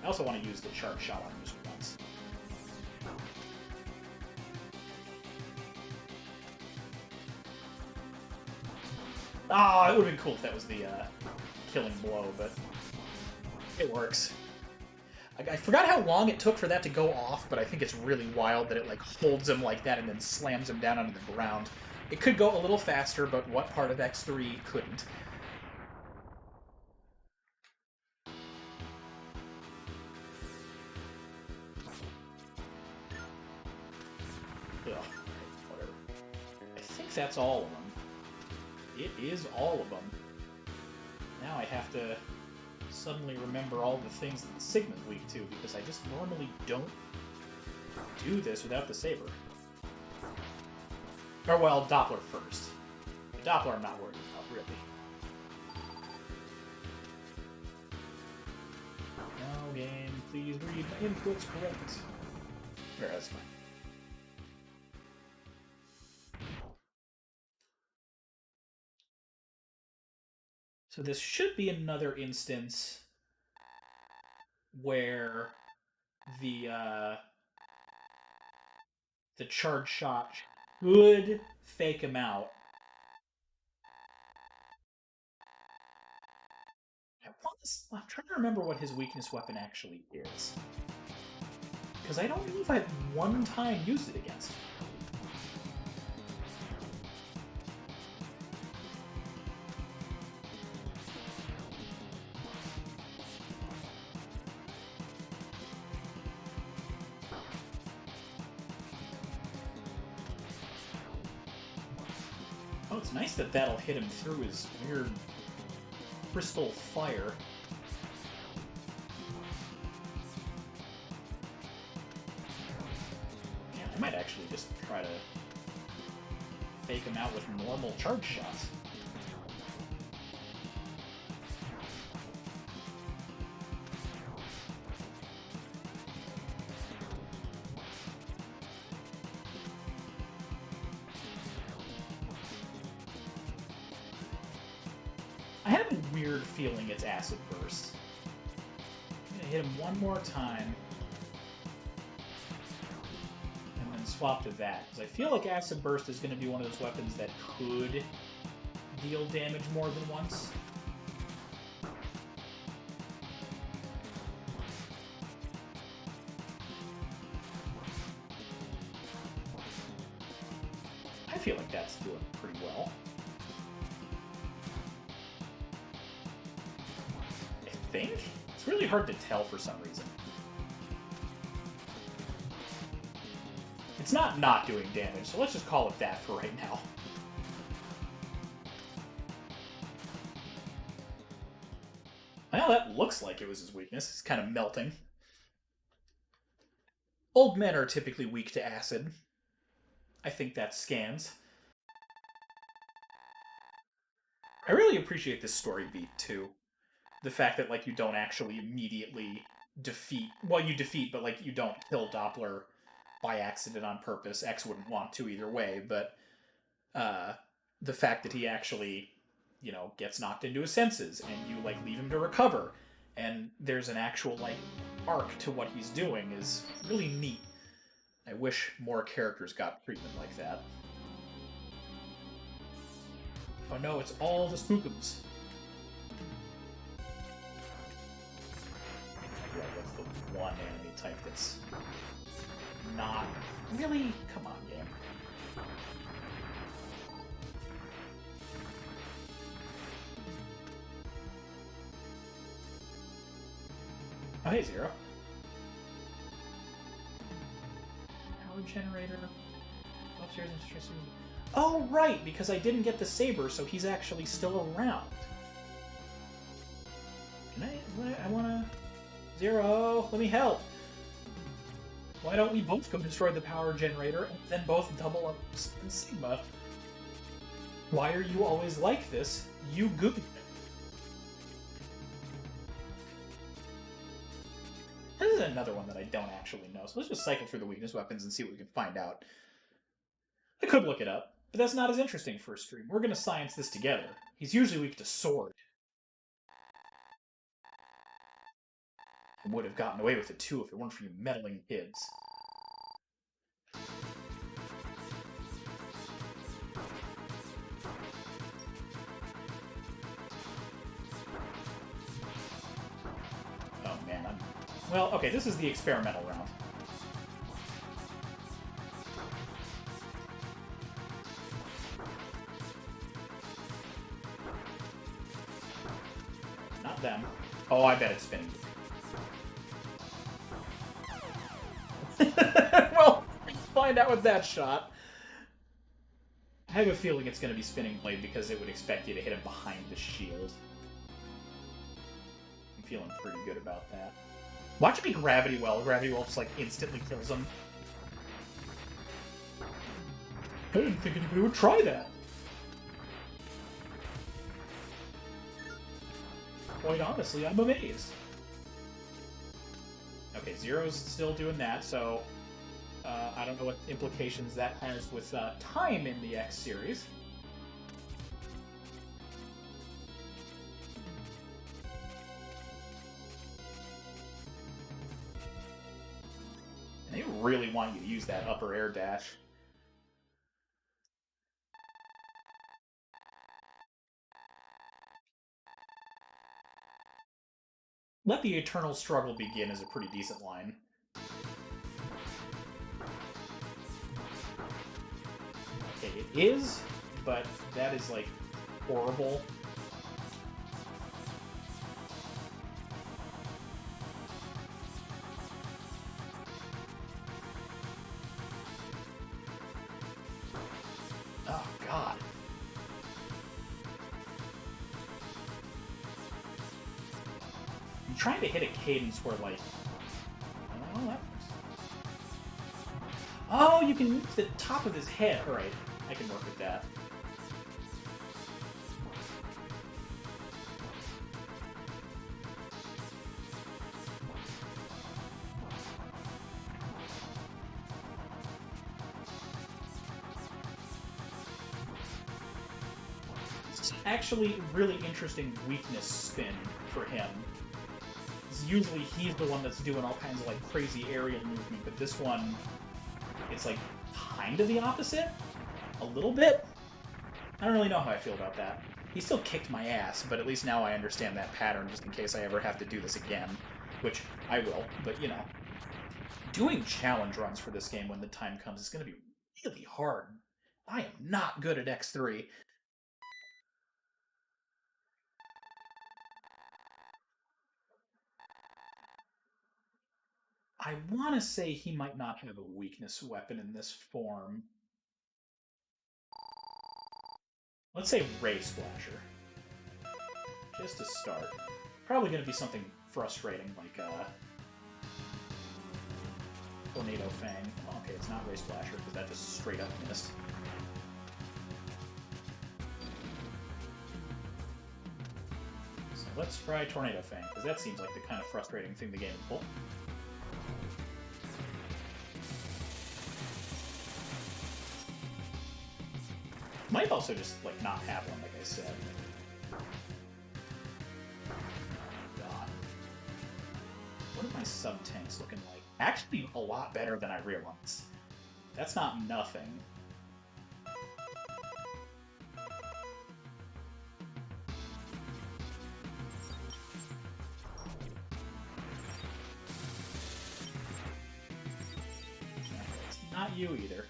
I also want to use the Chart Shot on just once. Ah, it would have been cool if that was the killing blow, but it works. I forgot how long it took for that to go off, but I think it's really wild that it like holds him like that and then slams him down onto the ground. It could go a little faster, but what part of X3 couldn't? Ugh, whatever. I think that's all of them. It is all of them. Now I have to suddenly remember all the things that Sigma's weak to, because I just normally don't do this without the saber. Or, well, Doppler first. The Doppler I'm not worried about, really. No, game, please read my inputs correct. There, that's fine. So this should be another instance where the the charge shot should fake him out. I'm trying to remember what his weakness weapon actually is. Because I don't know if I've one time used it against him. Oh, it's nice that that'll hit him through his weird crystal fire. Yeah, I might actually just try to fake him out with normal charge shots. I have a weird feeling it's Acid Burst. I'm gonna hit him one more time. And then swap to that. Because I feel like Acid Burst is going to be one of those weapons that could deal damage more than once. I feel like that's doing pretty well. I think? It's really hard to tell for some reason. It's not doing damage, so let's just call it that for right now. Well, that looks like it was his weakness. It's kind of melting. Old men are typically weak to acid. I think that scans. I really appreciate this story beat, too. The fact that, like, you don't actually immediately defeat... Well, you defeat, but, like, you don't kill Doppler by accident on purpose. X wouldn't want to either way, but the fact that he actually, you know, gets knocked into his senses and you, like, leave him to recover and there's an actual, like, arc to what he's doing is really neat. I wish more characters got treatment like that. Oh no, it's all the spookums. Yeah, that's the one enemy type that's not really. Come on, game. Oh, hey, Zero. Power generator. Upstairs and stressing. Oh, right, because I didn't get the saber, so he's actually still around. Can I wanna... Zero, let me help. Why don't we both go destroy the power generator and then both double up Sigma? Why are you always like this, you goofy? This is another one that I don't actually know, so let's just cycle through the weakness weapons and see what we can find out. I could look it up, but that's not as interesting for a stream. We're going to science this together. He's usually weak to sword. I would have gotten away with it too if it weren't for you meddling kids. Oh man, well, okay, this is the experimental round. Not them. Oh, I bet it's spinning. Well, find out with that shot. I have a feeling it's going to be Spinning Blade because it would expect you to hit him behind the shield. I'm feeling pretty good about that. Watch it be Gravity Well. Gravity Well just, like, instantly kills him. I didn't think anybody would try that. Quite honestly, I'm amazed. Okay, Zero's still doing that, so I don't know what implications that has with time in the X series. They really want you to use that upper air dash. Let the eternal struggle begin is a pretty decent line. Okay, it is, but that is, like, horrible. Oh, God. I'm trying to hit a cadence where, like... Oh, that... Oh, you can use the top of his head. Alright, I can work with that. It's actually really interesting weakness spin for him. Usually he's the one that's doing all kinds of like crazy aerial movement, but this one, it's like kind of the opposite? A little bit? I don't really know how I feel about that. He still kicked my ass, but at least now I understand that pattern just in case I ever have to do this again. Which I will, but you know. Doing challenge runs for this game when the time comes is going to be really hard. I am not good at X3. I want to say he might not have a weakness weapon in this form. Let's say Ray Splasher. Just to start. Probably going to be something frustrating like Tornado Fang. Oh, okay, it's not Ray Splasher because that just straight up missed. So let's try Tornado Fang because that seems like the kind of frustrating thing the game would pull. Might also just, like, not have one, like I said. God. What are my sub-tanks looking like? Actually, a lot better than I realized. That's not nothing. It's not you either.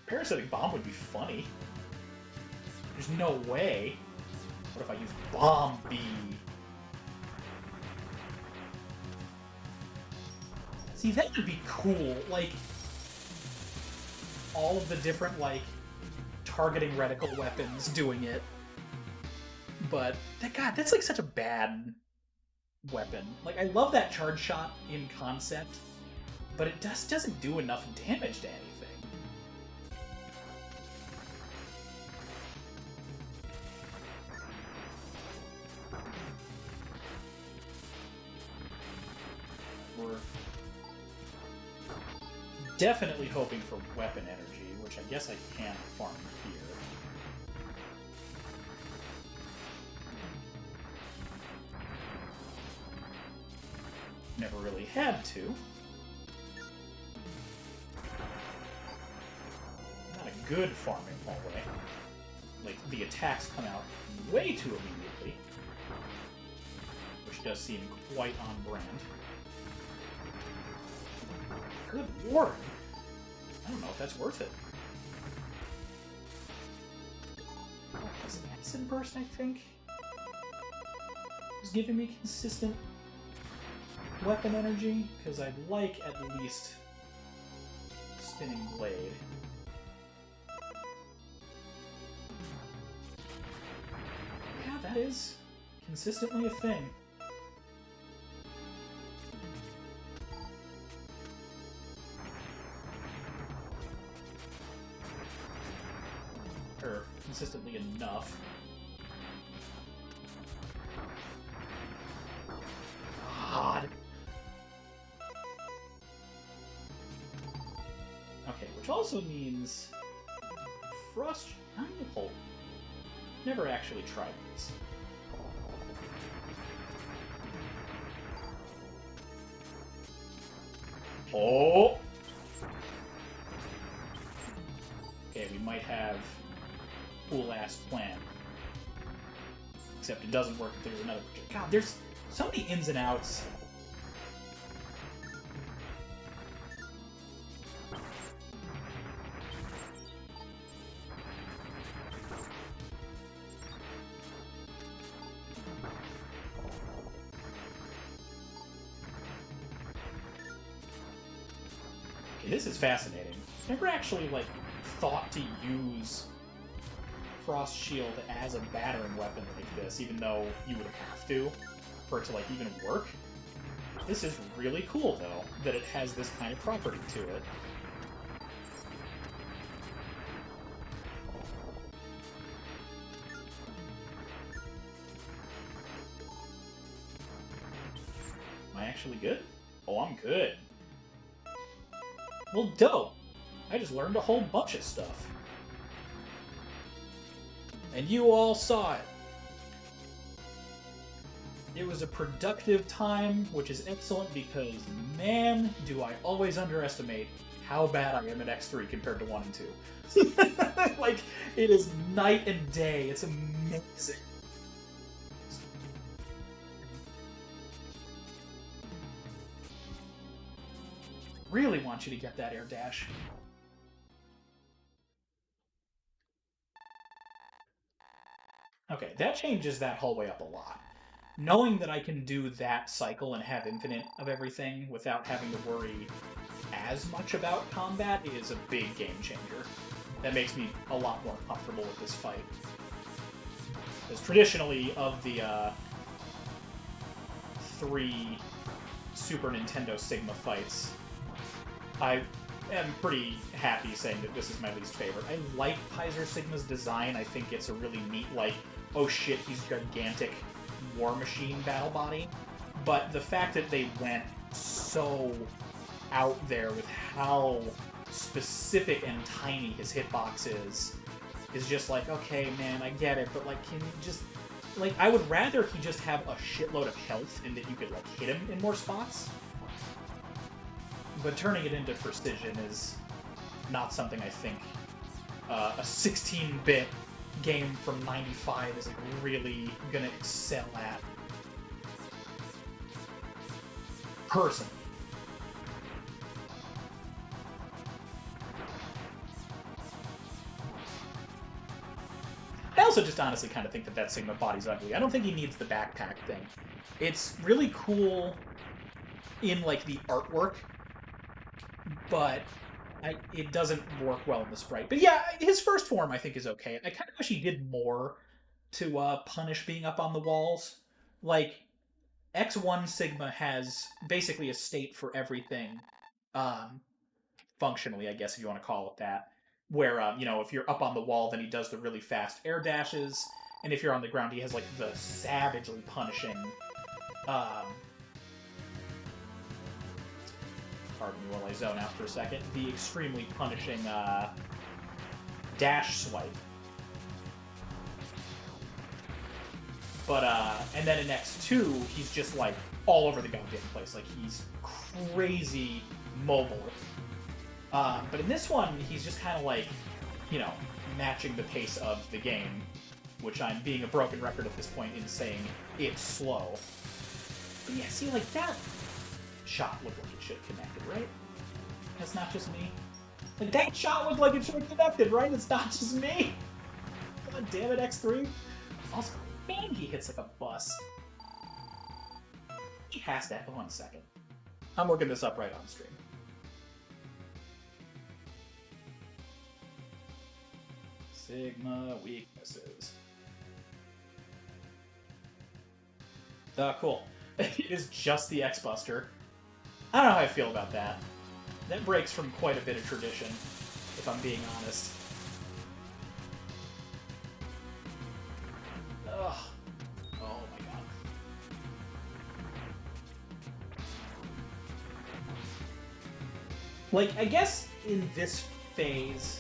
Parasitic Bomb would be funny. There's no way. What if I use Bomb B? See, that would be cool. Like, all of the different, like, targeting reticle weapons doing it. But, God, that's, like, such a bad weapon. Like, I love that charge shot in concept, but it just doesn't do enough damage to anything. We're definitely hoping for weapon energy, which I guess I can farm here. Never really had to. Not a good farming hallway. Like, the attacks come out way too immediately, which does seem quite on brand. Good lord! I don't know if that's worth it. It's an Acid Burst, I think? Is giving me consistent weapon energy, because I'd like at least Spinning Blade. Yeah, that is consistently a thing. Or consistently enough. God. Okay, which also means Frost. Never actually tried these. Oh! Okay, we might have cool-ass plan. Except it doesn't work if there's another... God, there's so many ins and outs. Okay, this is fascinating. Never actually, like, thought to use Frost Shield as a battering weapon like this, even though you would have to for it to, like, even work. This is really cool, though, that it has this kind of property to it. Am I actually good? Oh, I'm good. Well, dope. I just learned a whole bunch of stuff. And you all saw it. It was a productive time, which is excellent because, man, do I always underestimate how bad I am at X3 compared to 1 and 2. Like, it is night and day. It's amazing. Really want you to get that air dash. Okay, that changes that hallway up a lot. Knowing that I can do that cycle and have infinite of everything without having to worry as much about combat is a big game changer. That makes me a lot more comfortable with this fight. Because traditionally, of the 3 Super Nintendo Sigma fights, I am pretty happy saying that this is my least favorite. I like Kaiser Sigma's design. I think it's a really neat, like, oh shit, he's gigantic War Machine battle body. But the fact that they went so out there with how specific and tiny his hitbox is just like, okay, man, I get it, but, like, can you just... Like, I would rather he just have a shitload of health and that you could, like, hit him in more spots. But turning it into precision is not something I think a 16-bit game from 95 is, like, really gonna excel at. Personally. I also just honestly kind of think that Sigma body's ugly. I don't think he needs the backpack thing. It's really cool in, like, the artwork, but it doesn't work well in the sprite. But yeah, his first form I think is okay. I kind of wish he did more to punish being up on the walls. Like, X1 Sigma has basically a state for everything, functionally, I guess, if you want to call it that, where, you know, if you're up on the wall, then he does the really fast air dashes, and if you're on the ground, he has, like, the savagely punishing, pardon me while I zone out for a second, the extremely punishing, dash swipe. But, and then in X2, he's just, like, all over the goddamn place. Like, he's crazy mobile. But in this one, he's just kind of like, you know, matching the pace of the game, which I'm being a broken record at this point in saying it's slow. But yeah, see, like, that shot looked like it should have connected, right? That's not just me. Like, that shot looked like it should have connected, right? It's not just me. God damn it, X3. Also, man, he hits like a bus. He has that. 1 second. I'm looking this up right on stream. Sigma weaknesses. Cool. It is just the X-Buster. I don't know how I feel about that. That breaks from quite a bit of tradition, if I'm being honest. Ugh. Oh my god. Like, I guess in this phase,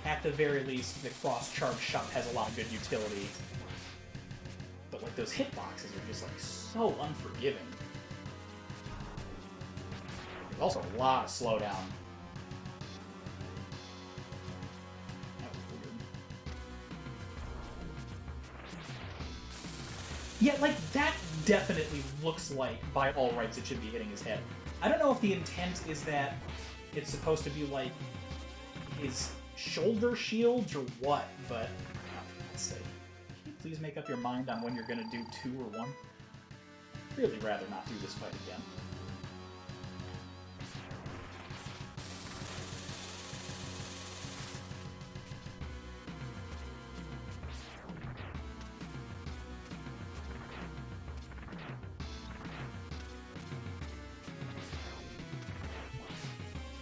at the very least, the cross-charge shot has a lot of good utility. But, like, those hitboxes are just, like, so unforgiving. Also, a lot of slowdown. That was weird. Yeah, like, that definitely looks like, by all rights, it should be hitting his head. I don't know if the intent is that it's supposed to be, like, his shoulder shields or what, but... Oh, for God's sake. Can you please make up your mind on when you're going to do 2 or 1? I'd really rather not do this fight again.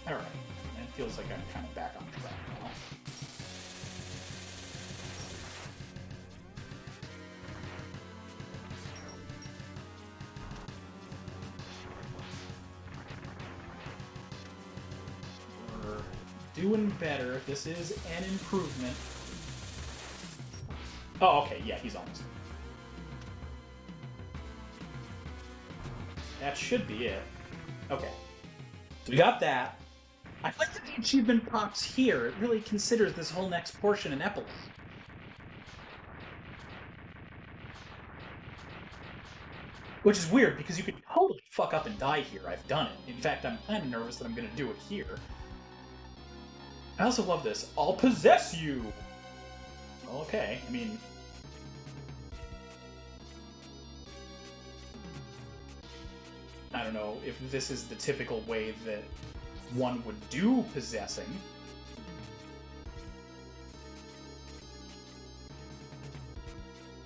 Alright, it feels like I'm kind of back on track now. We're doing better. This is an improvement. Oh, okay, yeah, he's almost. That should be it. Okay. So we got that. I like that the achievement pops here. It really considers this whole next portion an epilogue. Which is weird, because you could totally fuck up and die here. I've done it. In fact, I'm kind of nervous that I'm going to do it here. I also love this. I'll possess you! Okay, I mean... I don't know if this is the typical way that one would do possessing.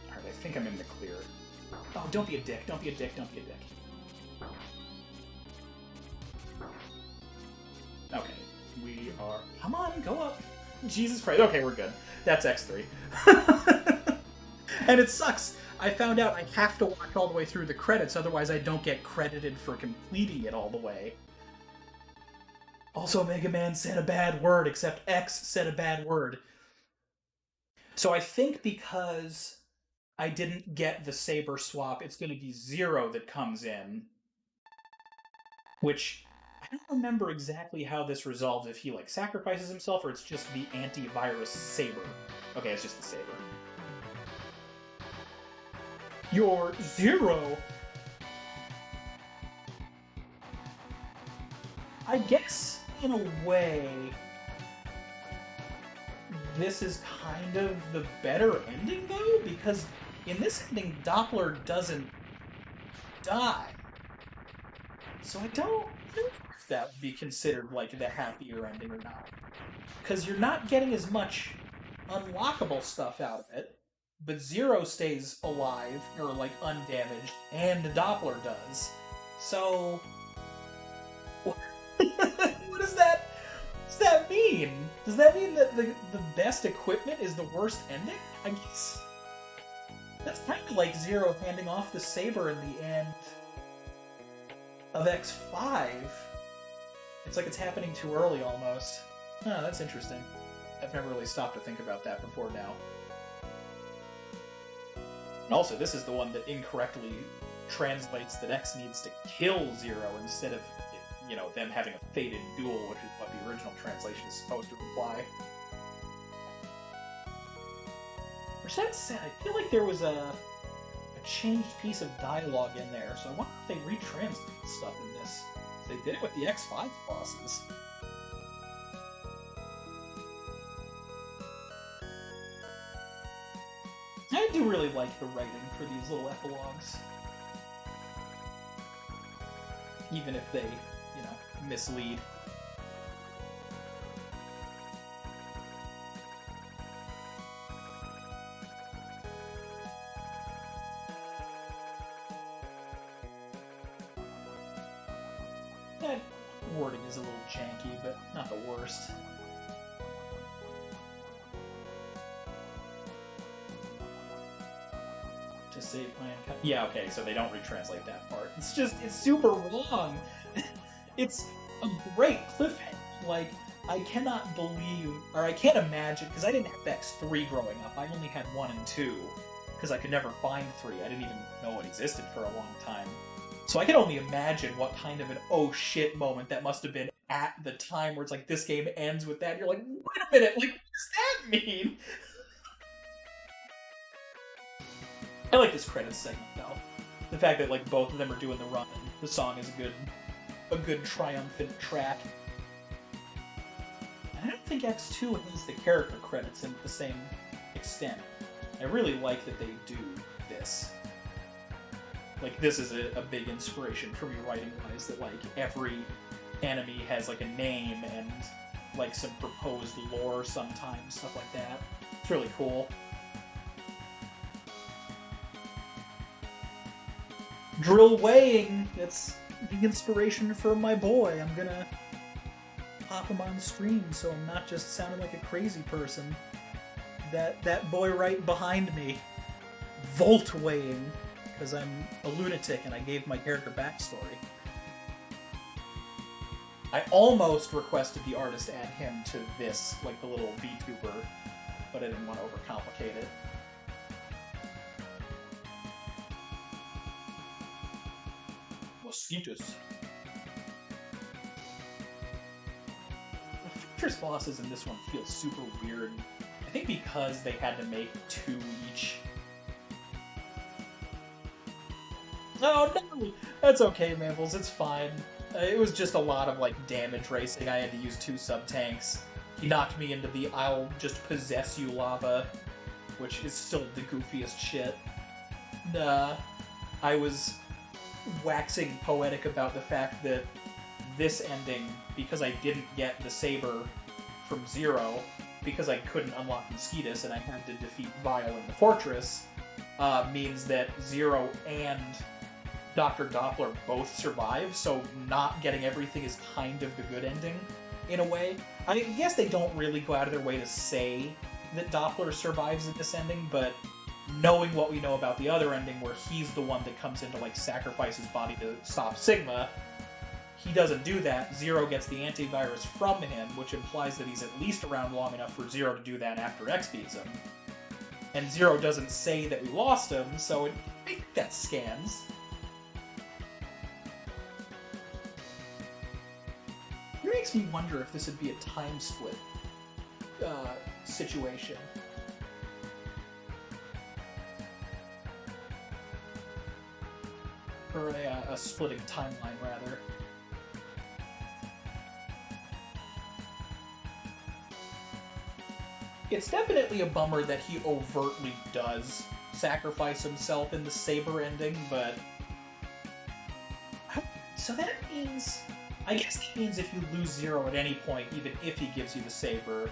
Alright, I think I'm in the clear. Oh, don't be a dick, don't be a dick, don't be a dick. Okay, we are... Come on, go up! Jesus Christ, okay, we're good. That's X3. And it sucks! I found out I have to watch all the way through the credits, otherwise I don't get credited for completing it all the way. Also, Mega Man said a bad word, except X said a bad word. So I think because I didn't get the saber swap, it's going to be Zero that comes in. Which, I don't remember exactly how this resolves, if he, like, sacrifices himself, or it's just the antivirus saber. Okay, it's just the saber. You're Zero! I guess, in a way, this is kind of the better ending, though, because in this ending, Doppler doesn't die. So I don't know if that would be considered, like, the happier ending or not. Because you're not getting as much unlockable stuff out of it, but Zero stays alive, or, like, undamaged, and Doppler does. So... what does that mean? Does that mean that the best equipment is the worst ending? I guess... That's kind of like Zero handing off the saber in the end of X5. It's like it's happening too early, almost. Oh, that's interesting. I've never really stopped to think about that before now. And also, this is the one that incorrectly translates that X needs to kill Zero instead of, you know, them having a fated duel, which is what the original translation is supposed to imply. Which, that said, I feel like there was a changed piece of dialogue in there, so I wonder if they retranslated stuff in this. They did it with the X5 bosses. I do really like the writing for these little epilogues. Even if they, you know, mislead. That wording is a little janky, but not the worst. To save my yeah, okay, so they don't retranslate that part. It's just, it's super wrong. It's a great cliffhanger. Like, I cannot believe, or I can't imagine, because I didn't have X3 growing up. I only had 1 and 2, because I could never find 3. I didn't even know it existed for a long time. So I can only imagine what kind of an oh shit moment that must have been at the time where it's like this game ends with that. You're like, wait a minute, like what does that mean? I like this credits segment though. The fact that like both of them are doing the run and the song is a good triumphant track. I don't think X2 has the character credits in the same extent. I really like that they do this. Like, this is a big inspiration for me writing-wise, that, like, every enemy has, like, a name and, like, some proposed lore sometimes, stuff like that. It's really cool. Drill weighing! That's the inspiration for my boy. I'm gonna pop him on the screen so I'm not just sounding like a crazy person. That boy right behind me. Volt weighing. Because I'm a lunatic and I gave my character backstory. I almost requested the artist add him to this, like the little VTuber, but I didn't want to overcomplicate it. Mosquitoes. The fortress bosses in this one feel super weird. I think because they had to make 2 each. Oh no! That's okay, Mamples, it's fine. It was just a lot of, like, damage racing. I had to use 2 sub-tanks. He knocked me into the I'll just possess you lava, which is still the goofiest shit. I was waxing poetic about the fact that this ending, because I didn't get the saber from Zero, because I couldn't unlock Mosquitoes and I had to defeat Vile in the fortress, means that Zero and Dr. Doppler both survive, so not getting everything is kind of the good ending, in a way. I mean, yes, they don't really go out of their way to say that Doppler survives in this ending, but knowing what we know about the other ending, where he's the one that comes in to, like, sacrifice his body to stop Sigma, he doesn't do that. Zero gets the antivirus from him, which implies that he's at least around long enough for Zero to do that after X beats him. And Zero doesn't say that we lost him, so I think that scans. It makes me wonder if this would be a time split situation. Or a splitting timeline, rather. It's definitely a bummer that he overtly does sacrifice himself in the Saber ending, but... So that means... I guess that means if you lose Zero at any point, even if he gives you the Saber,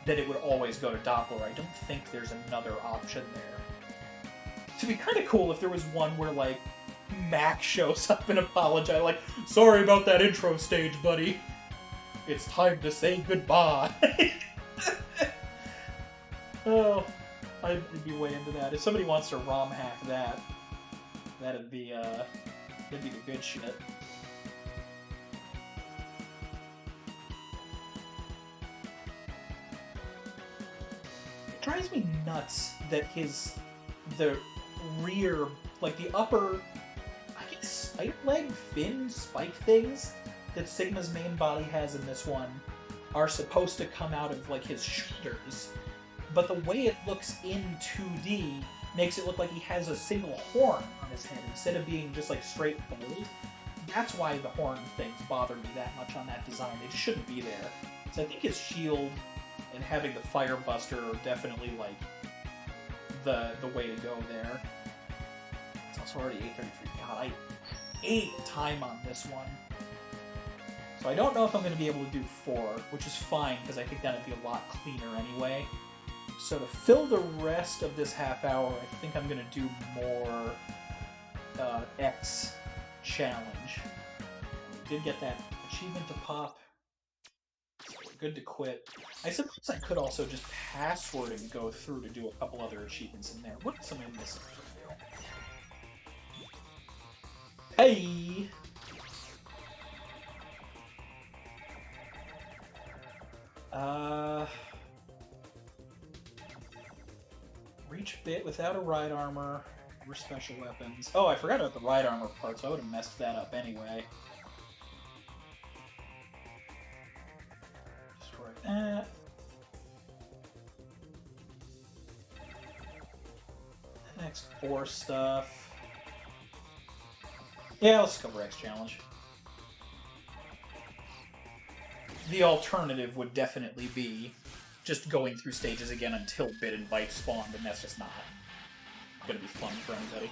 that it would always go to Doppler. I don't think there's another option there. It'd be kind of cool if there was one where, like, Mac shows up and apologizes, like, sorry about that intro stage, buddy. It's time to say goodbye. Oh, I'd be way into that. If somebody wants to ROM hack that, that'd be the good shit. It drives me nuts that the rear, like the upper, I guess, spike leg, fin, spike things that Sigma's main body has in this one are supposed to come out of, like, his shoulders. But the way it looks in 2D makes it look like he has a single horn on his head instead of being just, like, straight bold. That's why the horn things bother me that much on that design. They just shouldn't be there. So I think his shield and having the Fire Buster are definitely, like, the way to go there. It's also already 8:33. God, I ate time on this one. So I don't know if I'm going to be able to do 4, which is fine, because I think that'd be a lot cleaner anyway. So to fill the rest of this half hour, I think I'm going to do more X challenge. We did get that achievement to pop. So we're good to quit. I suppose I could also just password and go through to do a couple other achievements in there. What else am I missing? Hey! Reach bit without a ride armor. More special weapons. Oh, I forgot about the ride armor part, so I would have messed that up anyway. Destroy that. Next 4 stuff. Yeah, let's cover X challenge. The alternative would definitely be just going through stages again until Bit and Bite spawned, and that's just not gonna be fun for anybody.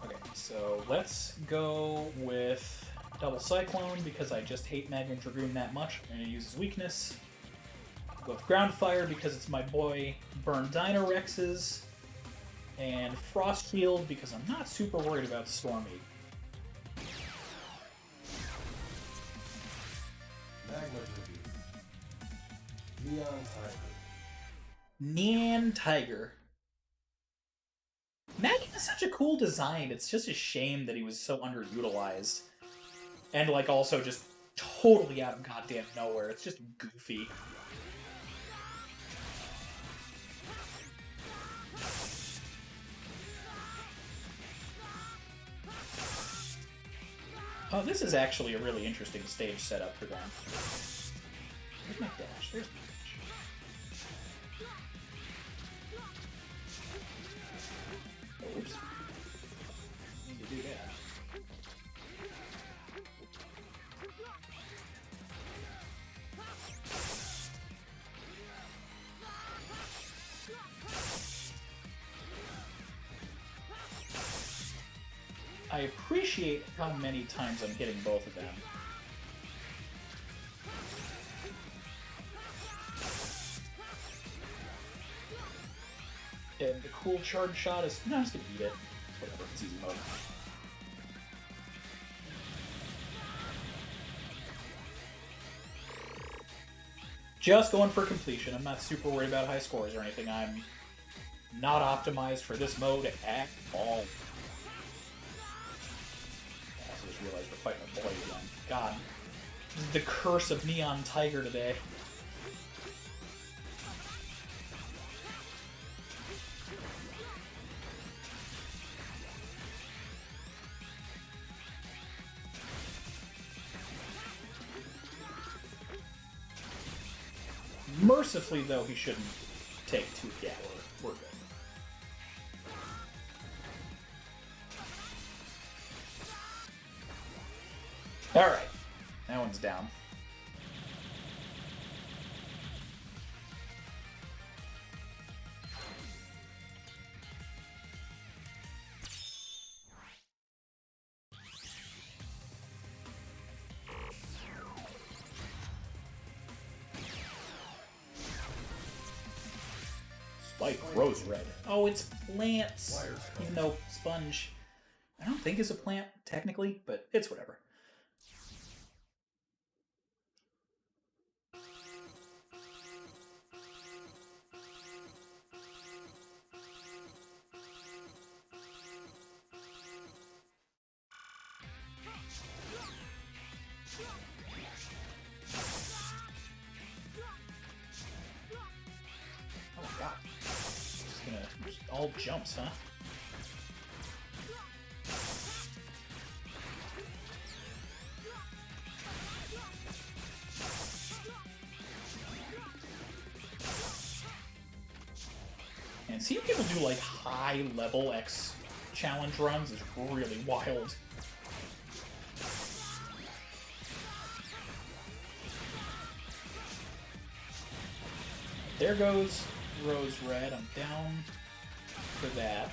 Okay, so let's go with Double Cyclone because I just hate Magnum Dragoon that much. I'm gonna use his weakness. Go with Ground Fire because it's my boy Burn Dynarexes. And Frost Shield because I'm not super worried about Stormy. Magma Dragoon. Neon Tiger. Neon Tiger. Magma is such a cool design. It's just a shame that he was so underutilized. And, like, also just totally out of goddamn nowhere. It's just goofy. Oh, this is actually a really interesting stage setup for them. Where's my dash? There's my dash. Oops. Need to do that. I appreciate how many times I'm hitting both of them. And the cool charge shot is... No, I'm just gonna eat it. Whatever, it's easy mode. Just going for completion. I'm not super worried about high scores or anything. I'm not optimized for this mode at all. I also just realized we're fighting a boy again. God. This is the curse of Neon Tiger today. Mercifully, though, he shouldn't take 2. Yeah, we're good. Alright. That one's down. Like rose red. Oh, it's plants. Even though sponge, I don't think is a plant technically, but it's whatever. Oh my god. Just gonna all jumps, huh? And seeing people do like high level X challenge runs is really wild. There goes Rose Red. I'm down for that.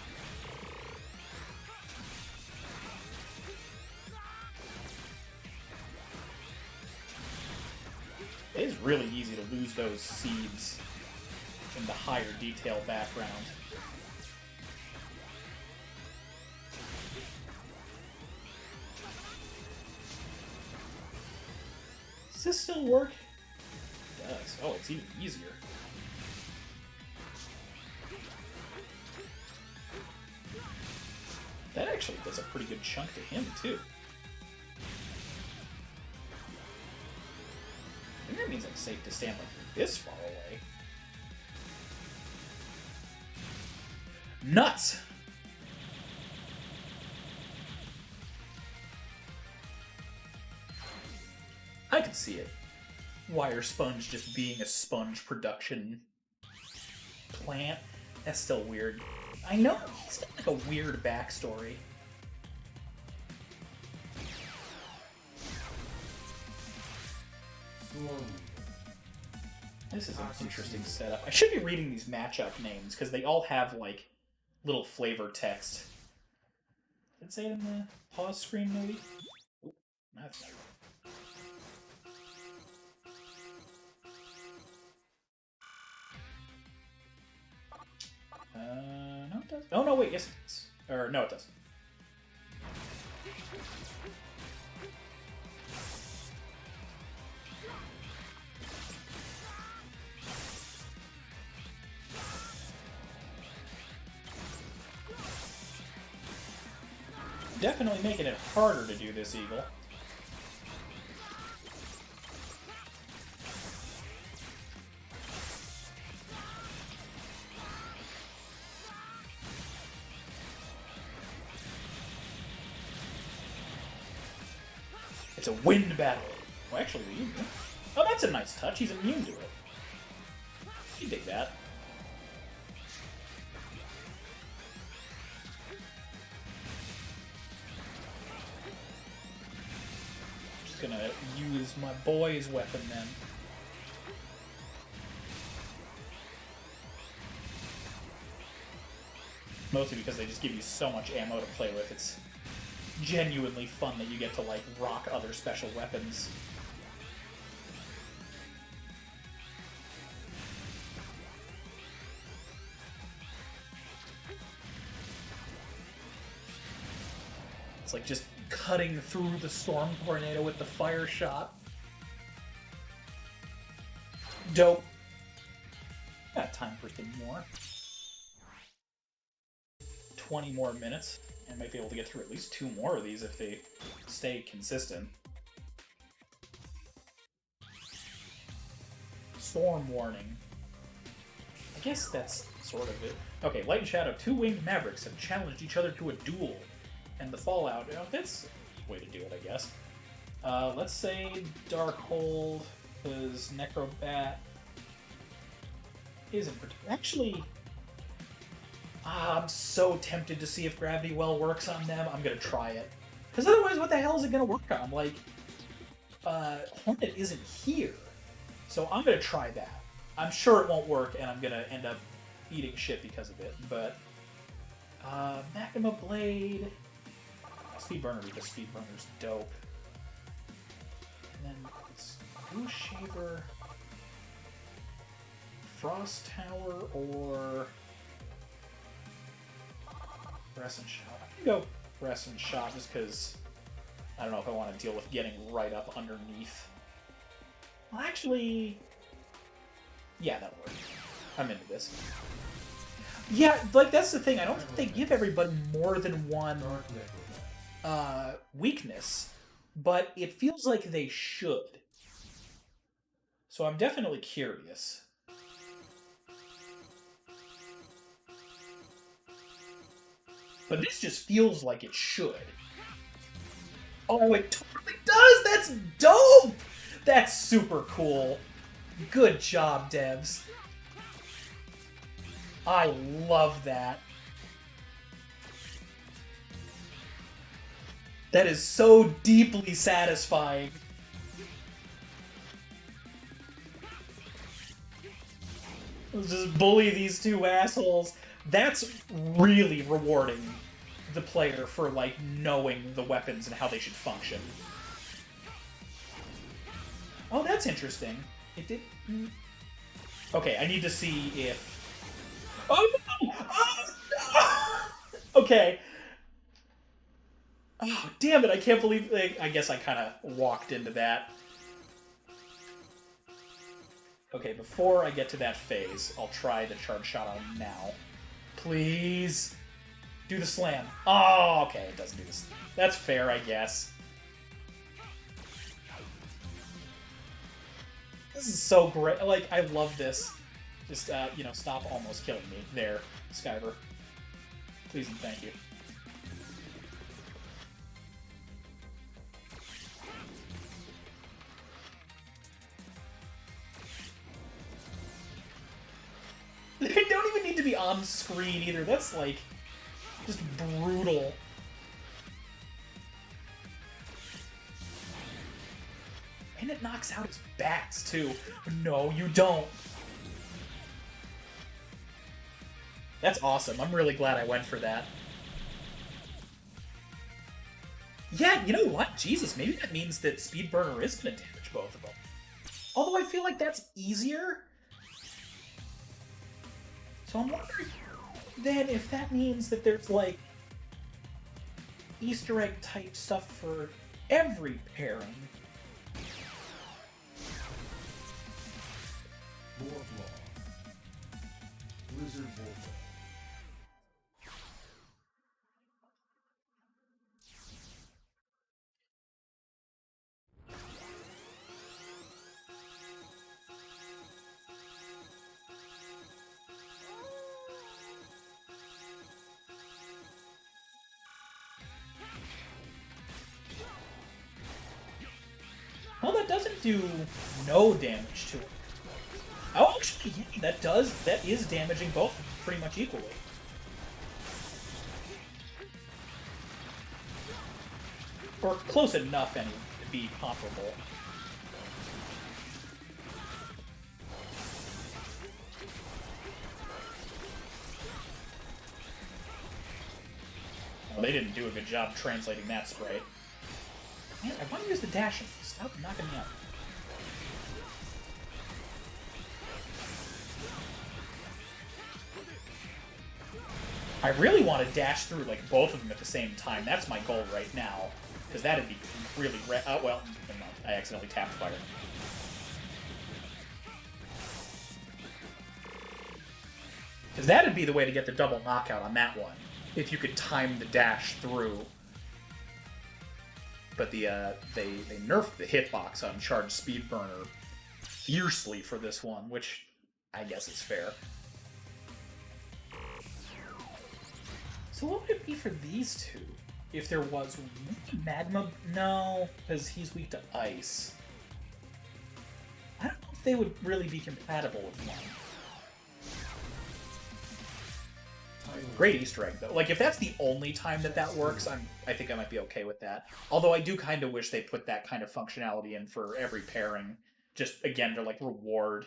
It is really easy to lose those seeds in the higher detail background. Does this still work? It does. Oh, it's even easier. That actually does a pretty good chunk to him, too. I think that means I'm safe to stand like this far away. Nuts! I can see it. Wire Sponge just being a sponge production plant. That's still weird. I know he's got like a weird backstory. This is an interesting setup. I should be reading these matchup names because they all have like little flavor text. Did it say it in the pause screen maybe? Oop, that's not. No, it does. Oh, no, wait, yes, it does. Or, no, it does. Definitely making it harder to do this, Eagle. It's a wind battle. Well, actually, oh, that's a nice touch. He's immune to it. You dig that. Just gonna use my boy's weapon then. Mostly because they just give you so much ammo to play with. It's genuinely fun that you get to, like, rock other special weapons. It's like just cutting through the storm tornado with the fire shot. Dope. Got time for some more. 20 more minutes. I might be able to get through at least 2 more of these if they stay consistent. Storm warning. I guess that's sort of it. Okay, Light and Shadow, 2 winged mavericks have challenged each other to a duel. And the fallout, that's a way to do it, I guess. Let's say Darkhold, because Necrobat isn't particular. Actually, I'm so tempted to see if Gravity Well works on them. I'm gonna try it. Because otherwise, what the hell is it gonna work on? Like, Hornet isn't here. So I'm gonna try that. I'm sure it won't work, and I'm gonna end up eating shit because of it. But, Magma Blade... Speedburner, because Speedburner's dope. And then it's Blue Shaver, Frost Tower, or Crescent Shot. I'm gonna go Crescent Shot just because I don't know if I want to deal with getting right up underneath. Well, actually, yeah, that'll work. I'm into this. Yeah, like, that's the thing. I don't think they give everybody more than one weakness, but it feels like they should. So I'm definitely curious. But this just feels like it should. Oh, it totally does! That's dope! That's super cool. Good job, devs. I love that. That is so deeply satisfying. Let's just bully these 2 assholes. That's really rewarding the player for, like, knowing the weapons and how they should function. Oh, that's interesting. It did... Okay, I need to see if... Oh, no! Oh, no! Okay. Oh, damn it, I can't believe... Like, I guess I kind of walked into that. Okay, before I get to that phase, I'll try the charge shot on him now. Please. Do the slam. Oh, okay, it doesn't do this. That's fair, I guess. This is so great. Like, I love this. Just, you know, stop almost killing me. There, Skyver. Please and thank you. They don't even need to be on screen either. That's like just brutal. And it knocks out his bats too. No, you don't. That's awesome. I'm really glad I went for that. Yeah, you know what? Jesus, maybe that means that Speed Burner is going to damage both of them. Although I feel like that's easier. So I'm wondering then if that means that there's like Easter egg type stuff for every pairing. Lord Law. Blizzard Wolf. Well, that doesn't do no damage to it. Oh, actually, yeah, that is damaging both pretty much equally. Or close enough, anyway, to be comparable. Well, they didn't do a good job translating that spray. Man, I want to use the dashing. Stop knocking me out. I really want to dash through like both of them at the same time. That's my goal right now. Because that'd be really oh, well, never mind. I accidentally tapped fire. Because that'd be the way to get the double knockout on that one. If you could time the dash through. But they nerfed the hitbox on Charged Speed Burner fiercely for this one, which I guess is fair. So what would it be for these two? If there was Magma? No, because he's weak to ice. I don't know if they would really be compatible with one. Great Easter egg, though. Like, if that's the only time that works, I think I might be okay with that. Although I do kind of wish they put that kind of functionality in for every pairing. Just, again, to, like, reward.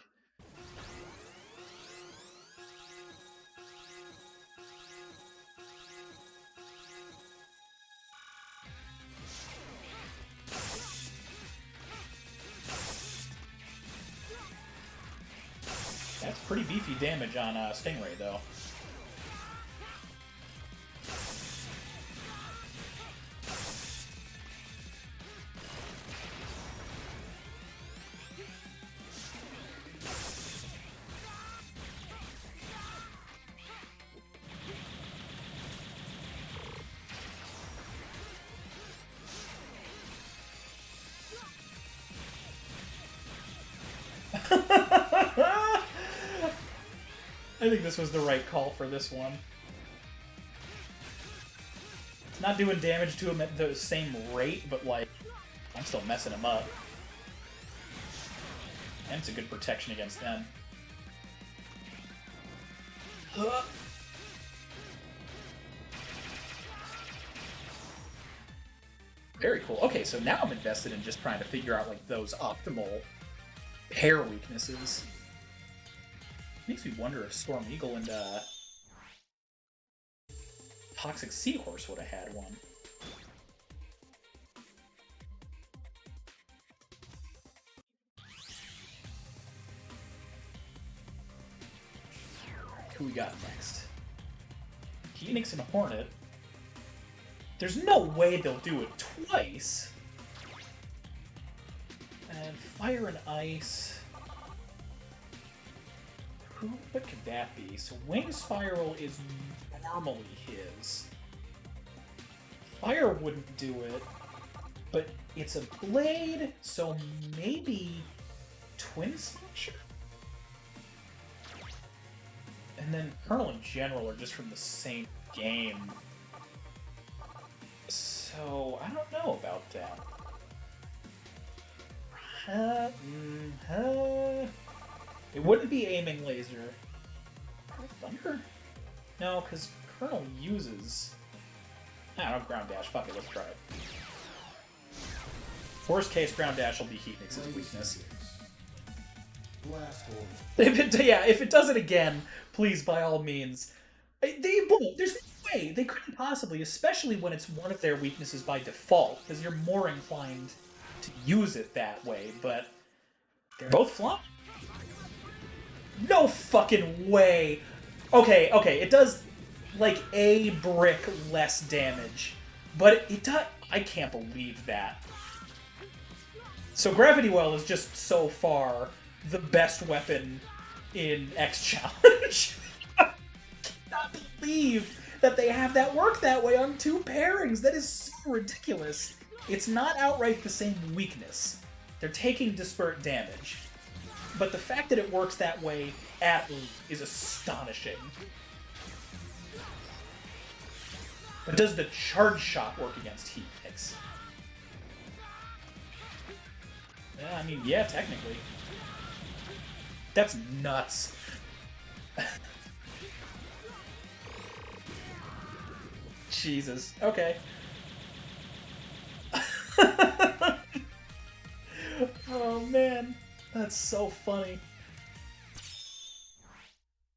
That's pretty beefy damage on Stingray, though. I think this was the right call for this one. It's not doing damage to him at the same rate, but like, I'm still messing him up. And it's a good protection against them. Very cool. Okay, so now I'm invested in just trying to figure out like those optimal pair weaknesses. Makes me wonder if Storm Eagle and Toxic Seahorse would have had one. Who we got next? Phoenix and Hornet. There's no way they'll do it twice. And Fire and Ice. What could that be? So Wing Spiral is normally his. Fire wouldn't do it, but it's a blade, so maybe Twin Slasher? And And then Colonel in general are just from the same game. So, I don't know about that. It wouldn't be aiming laser. Thunder? No, because Colonel uses... I don't know, ground dash. Fuck it, let's try it. Worst case, ground dash will be Heat Mix's weakness. Blast hole. If it does it again, please, by all means. They won't. There's no way. They couldn't possibly, especially when it's one of their weaknesses by default, because you're more inclined to use it that way, but they're both flop. No fucking way. Okay, it does like a brick less damage, but it does. I can't believe that. So Gravity Well is just so far the best weapon in X Challenge. I cannot believe that they have that work that way on two pairings. That is so ridiculous. It's not outright the same weakness. They're taking disparate damage. But the fact that it works that way at least is astonishing. But does the charge shot work against Heat Mix? I mean, yeah, technically. That's nuts. Jesus. Okay. Oh, man. That's so funny.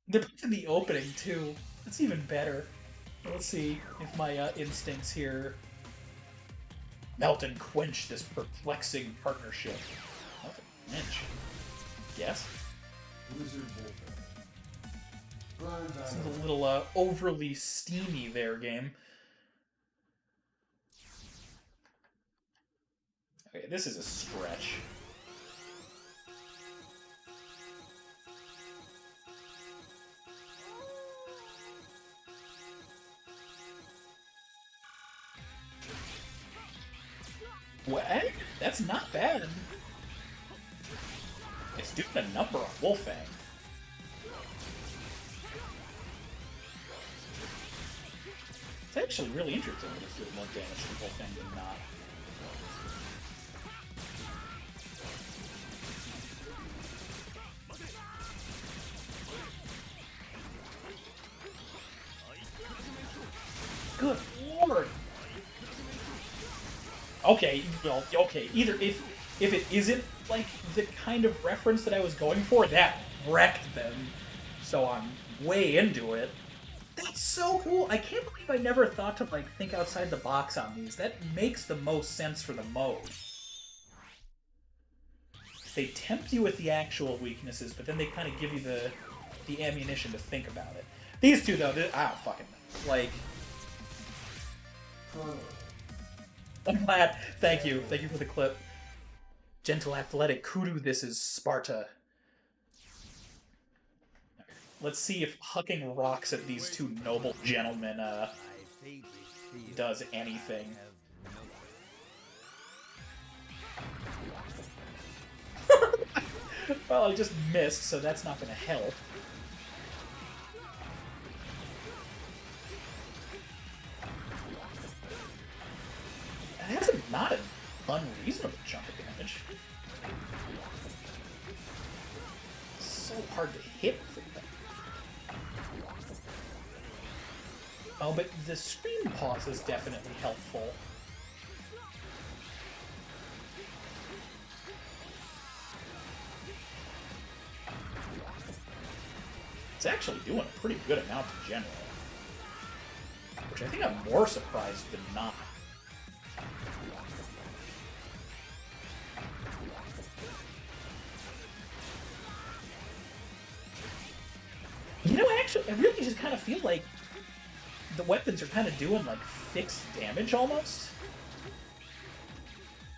They're in the opening, too. That's even better. Let's see if my instincts here melt and quench this perplexing partnership. Melt and quench. Yes? Blizzard Bullfrog. Seems a little overly steamy there, game. Okay, this is a stretch. What? That's not bad. It's doing a number on Wolfang. It's actually really interesting that it's doing more damage to Wolfang than not. Good lord! Okay, well, okay, either if it isn't, like, the kind of reference that I was going for, that wrecked them, so I'm way into it. That's so cool! I can't believe I never thought to, like, think outside the box on these. That makes the most sense for the mode. They tempt you with the actual weaknesses, but then they kind of give you the ammunition to think about it. These two, though, I don't fucking know. Like... I'm glad. Thank you. Thank you for the clip. Gentle Athletic Kudu, this is Sparta. Let's see if hucking rocks at these two noble gentlemen does anything. Well, I just missed, so that's not going to help. That's not an unreasonable chunk of damage. So hard to hit for them. Oh, but the screen pause is definitely helpful. It's actually doing a pretty good amount in general. Which I think I'm more surprised than not. You know, actually, I really just kind of feel like the weapons are kind of doing, like, fixed damage, almost.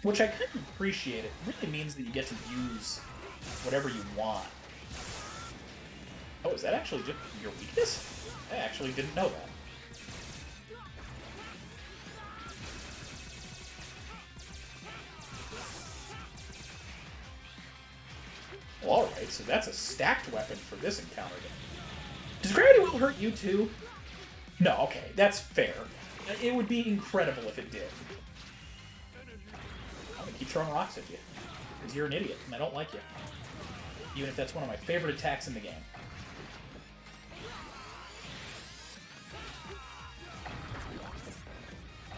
Which I kind of appreciate. It really means that you get to use whatever you want. Oh, is that actually just your weakness? I actually didn't know that. Well, alright, so that's a stacked weapon for this encounter then. Does Gravity Well hurt you too? No, okay, that's fair. It would be incredible if it did. I'm gonna keep throwing rocks at you. Because you're an idiot, and I don't like you. Even if that's one of my favorite attacks in the game.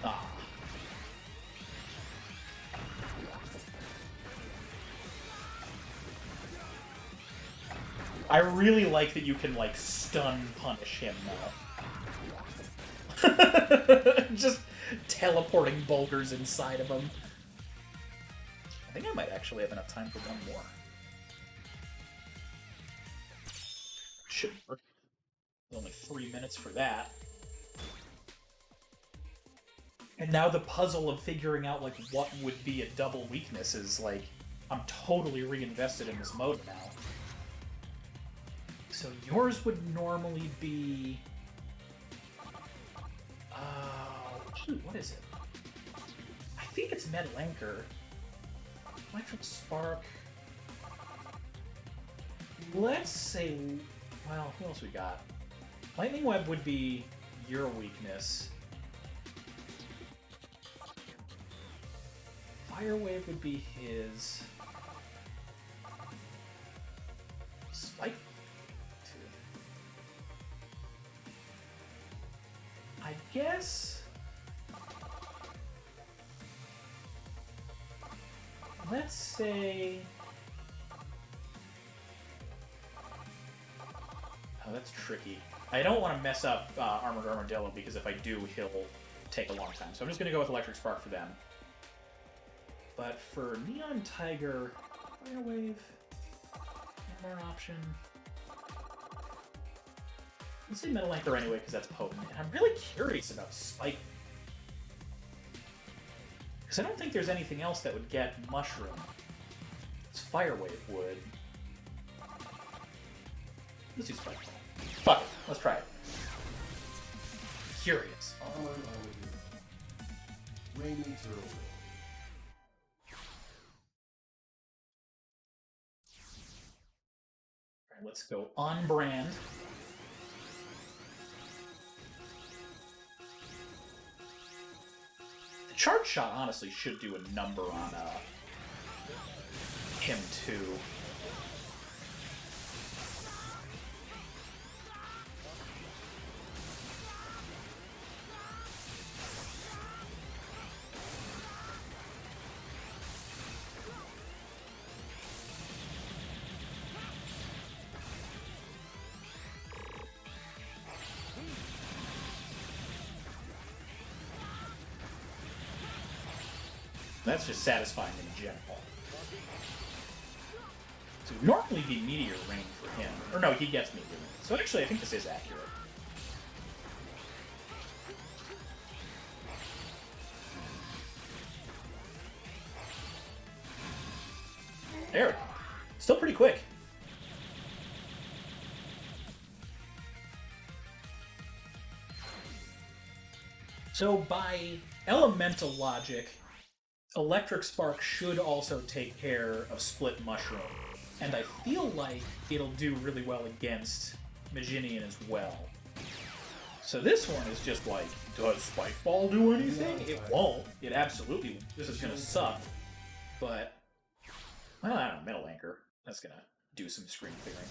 Ah. I really like that you can, like, stun punish him now. Just teleporting boulders inside of him. I think I might actually have enough time for one more. Should work. Only 3 minutes for that. And now the puzzle of figuring out, like, what would be a double weakness is, like, I'm totally reinvested in this mode now. So yours would normally be... shoot, what is it? I think it's Metal Anchor. Electric Spark. Let's say... Well, who else we got? Lightning Web would be your weakness. Fire Wave would be his. Spike? I guess... Let's say... Oh, that's tricky. I don't want to mess up Armored Armadillo, because if I do, he'll take a long time. So I'm just going to go with Electric Spark for them. But for Neon Tiger, Fire Wave, another option. Let's say Metal Anchor anyway, because that's potent. And I'm really curious about Spike. Because I don't think there's anything else that would get Mushroom. Fire Wave would. Let's do Spike Ball. Fuck it. Let's try it. Curious. Rainy Turtle. Alright, let's go on brand. The Charge Shot honestly should do a number on him too. That's just satisfying in general. So it would normally be Meteor Rain for him. Or no, he gets Meteor Rain. So actually, I think this is accurate. There we go. Still pretty quick. So by elemental logic, Electric Spark should also take care of Split Mushroom. And I feel like it'll do really well against Maginian as well. So this one is just like, does Spike Ball do anything? It won't. It absolutely won't. This is gonna suck. But, well, I don't know, Metal Anchor. That's gonna do some screen clearing.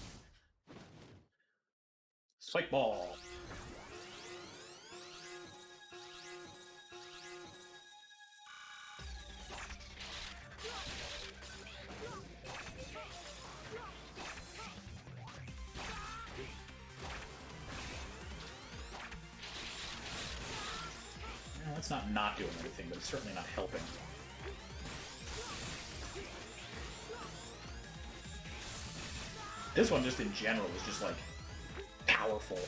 Spike Ball. It's not doing anything, but it's certainly not helping. This one, just in general, is just, like, powerful.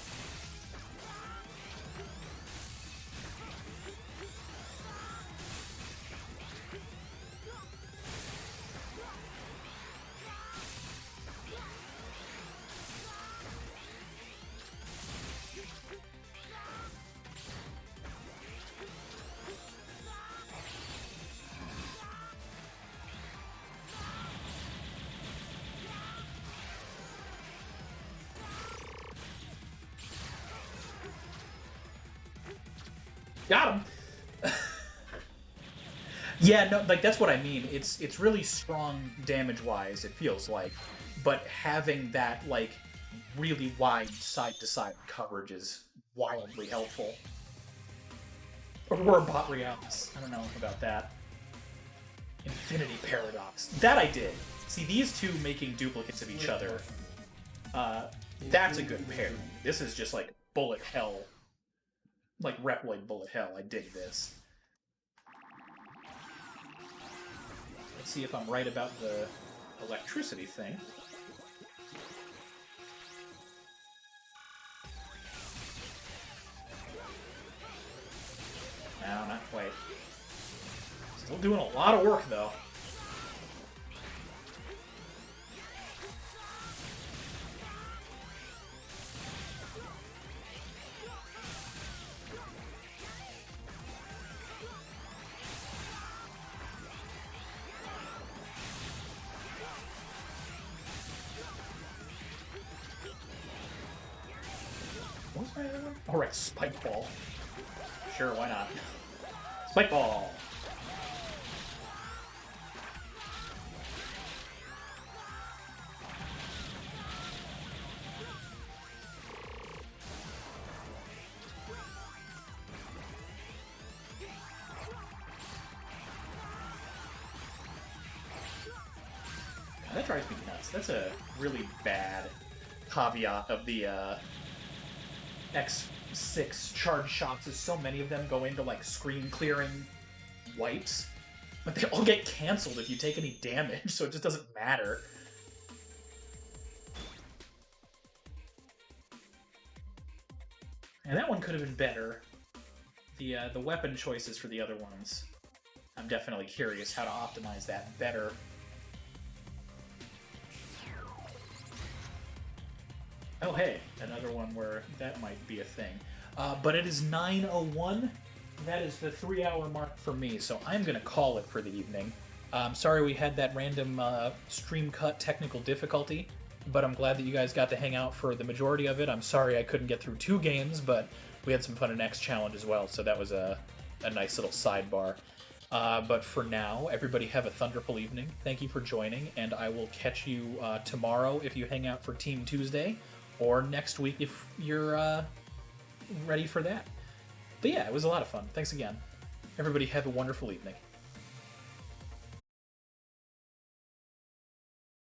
Got him. Yeah, no, like that's what I mean. It's really strong damage wise. It feels like, but having that like really wide side to side coverage is wildly helpful. Aurora Bot Realms. I don't know about that. Infinity Paradox. That I did. See, these two making duplicates of each other. That's a good pair. This is just like bullet hell. Like Reploid bullet hell. I dig this. Let's see if I'm right about the electricity thing. No, not quite. Still doing a lot of work, though. What was my other one? All right, Spike Ball. Sure, why not? Spike Ball. That drives me nuts. That's a really bad caveat of the X6 charge shots is so many of them go into like screen clearing wipes, but they all get cancelled if you take any damage, so it just doesn't matter. And that one could have been better. The weapon choices for the other ones, I'm definitely curious how to optimize that better. Oh hey, another one where that might be a thing. But it is 9:01. That is the 3-hour mark for me, so I'm going to call it for the evening. Sorry we had that random stream cut technical difficulty, but I'm glad that you guys got to hang out for the majority of it. I'm sorry I couldn't get through 2 games, but we had some fun in X Challenge as well, so that was a nice little sidebar. But for now, everybody have a thunderful evening. Thank you for joining, and I will catch you tomorrow if you hang out for Team Tuesday, or next week if you're ready for that. But yeah, it was a lot of fun. Thanks again. Everybody have a wonderful evening.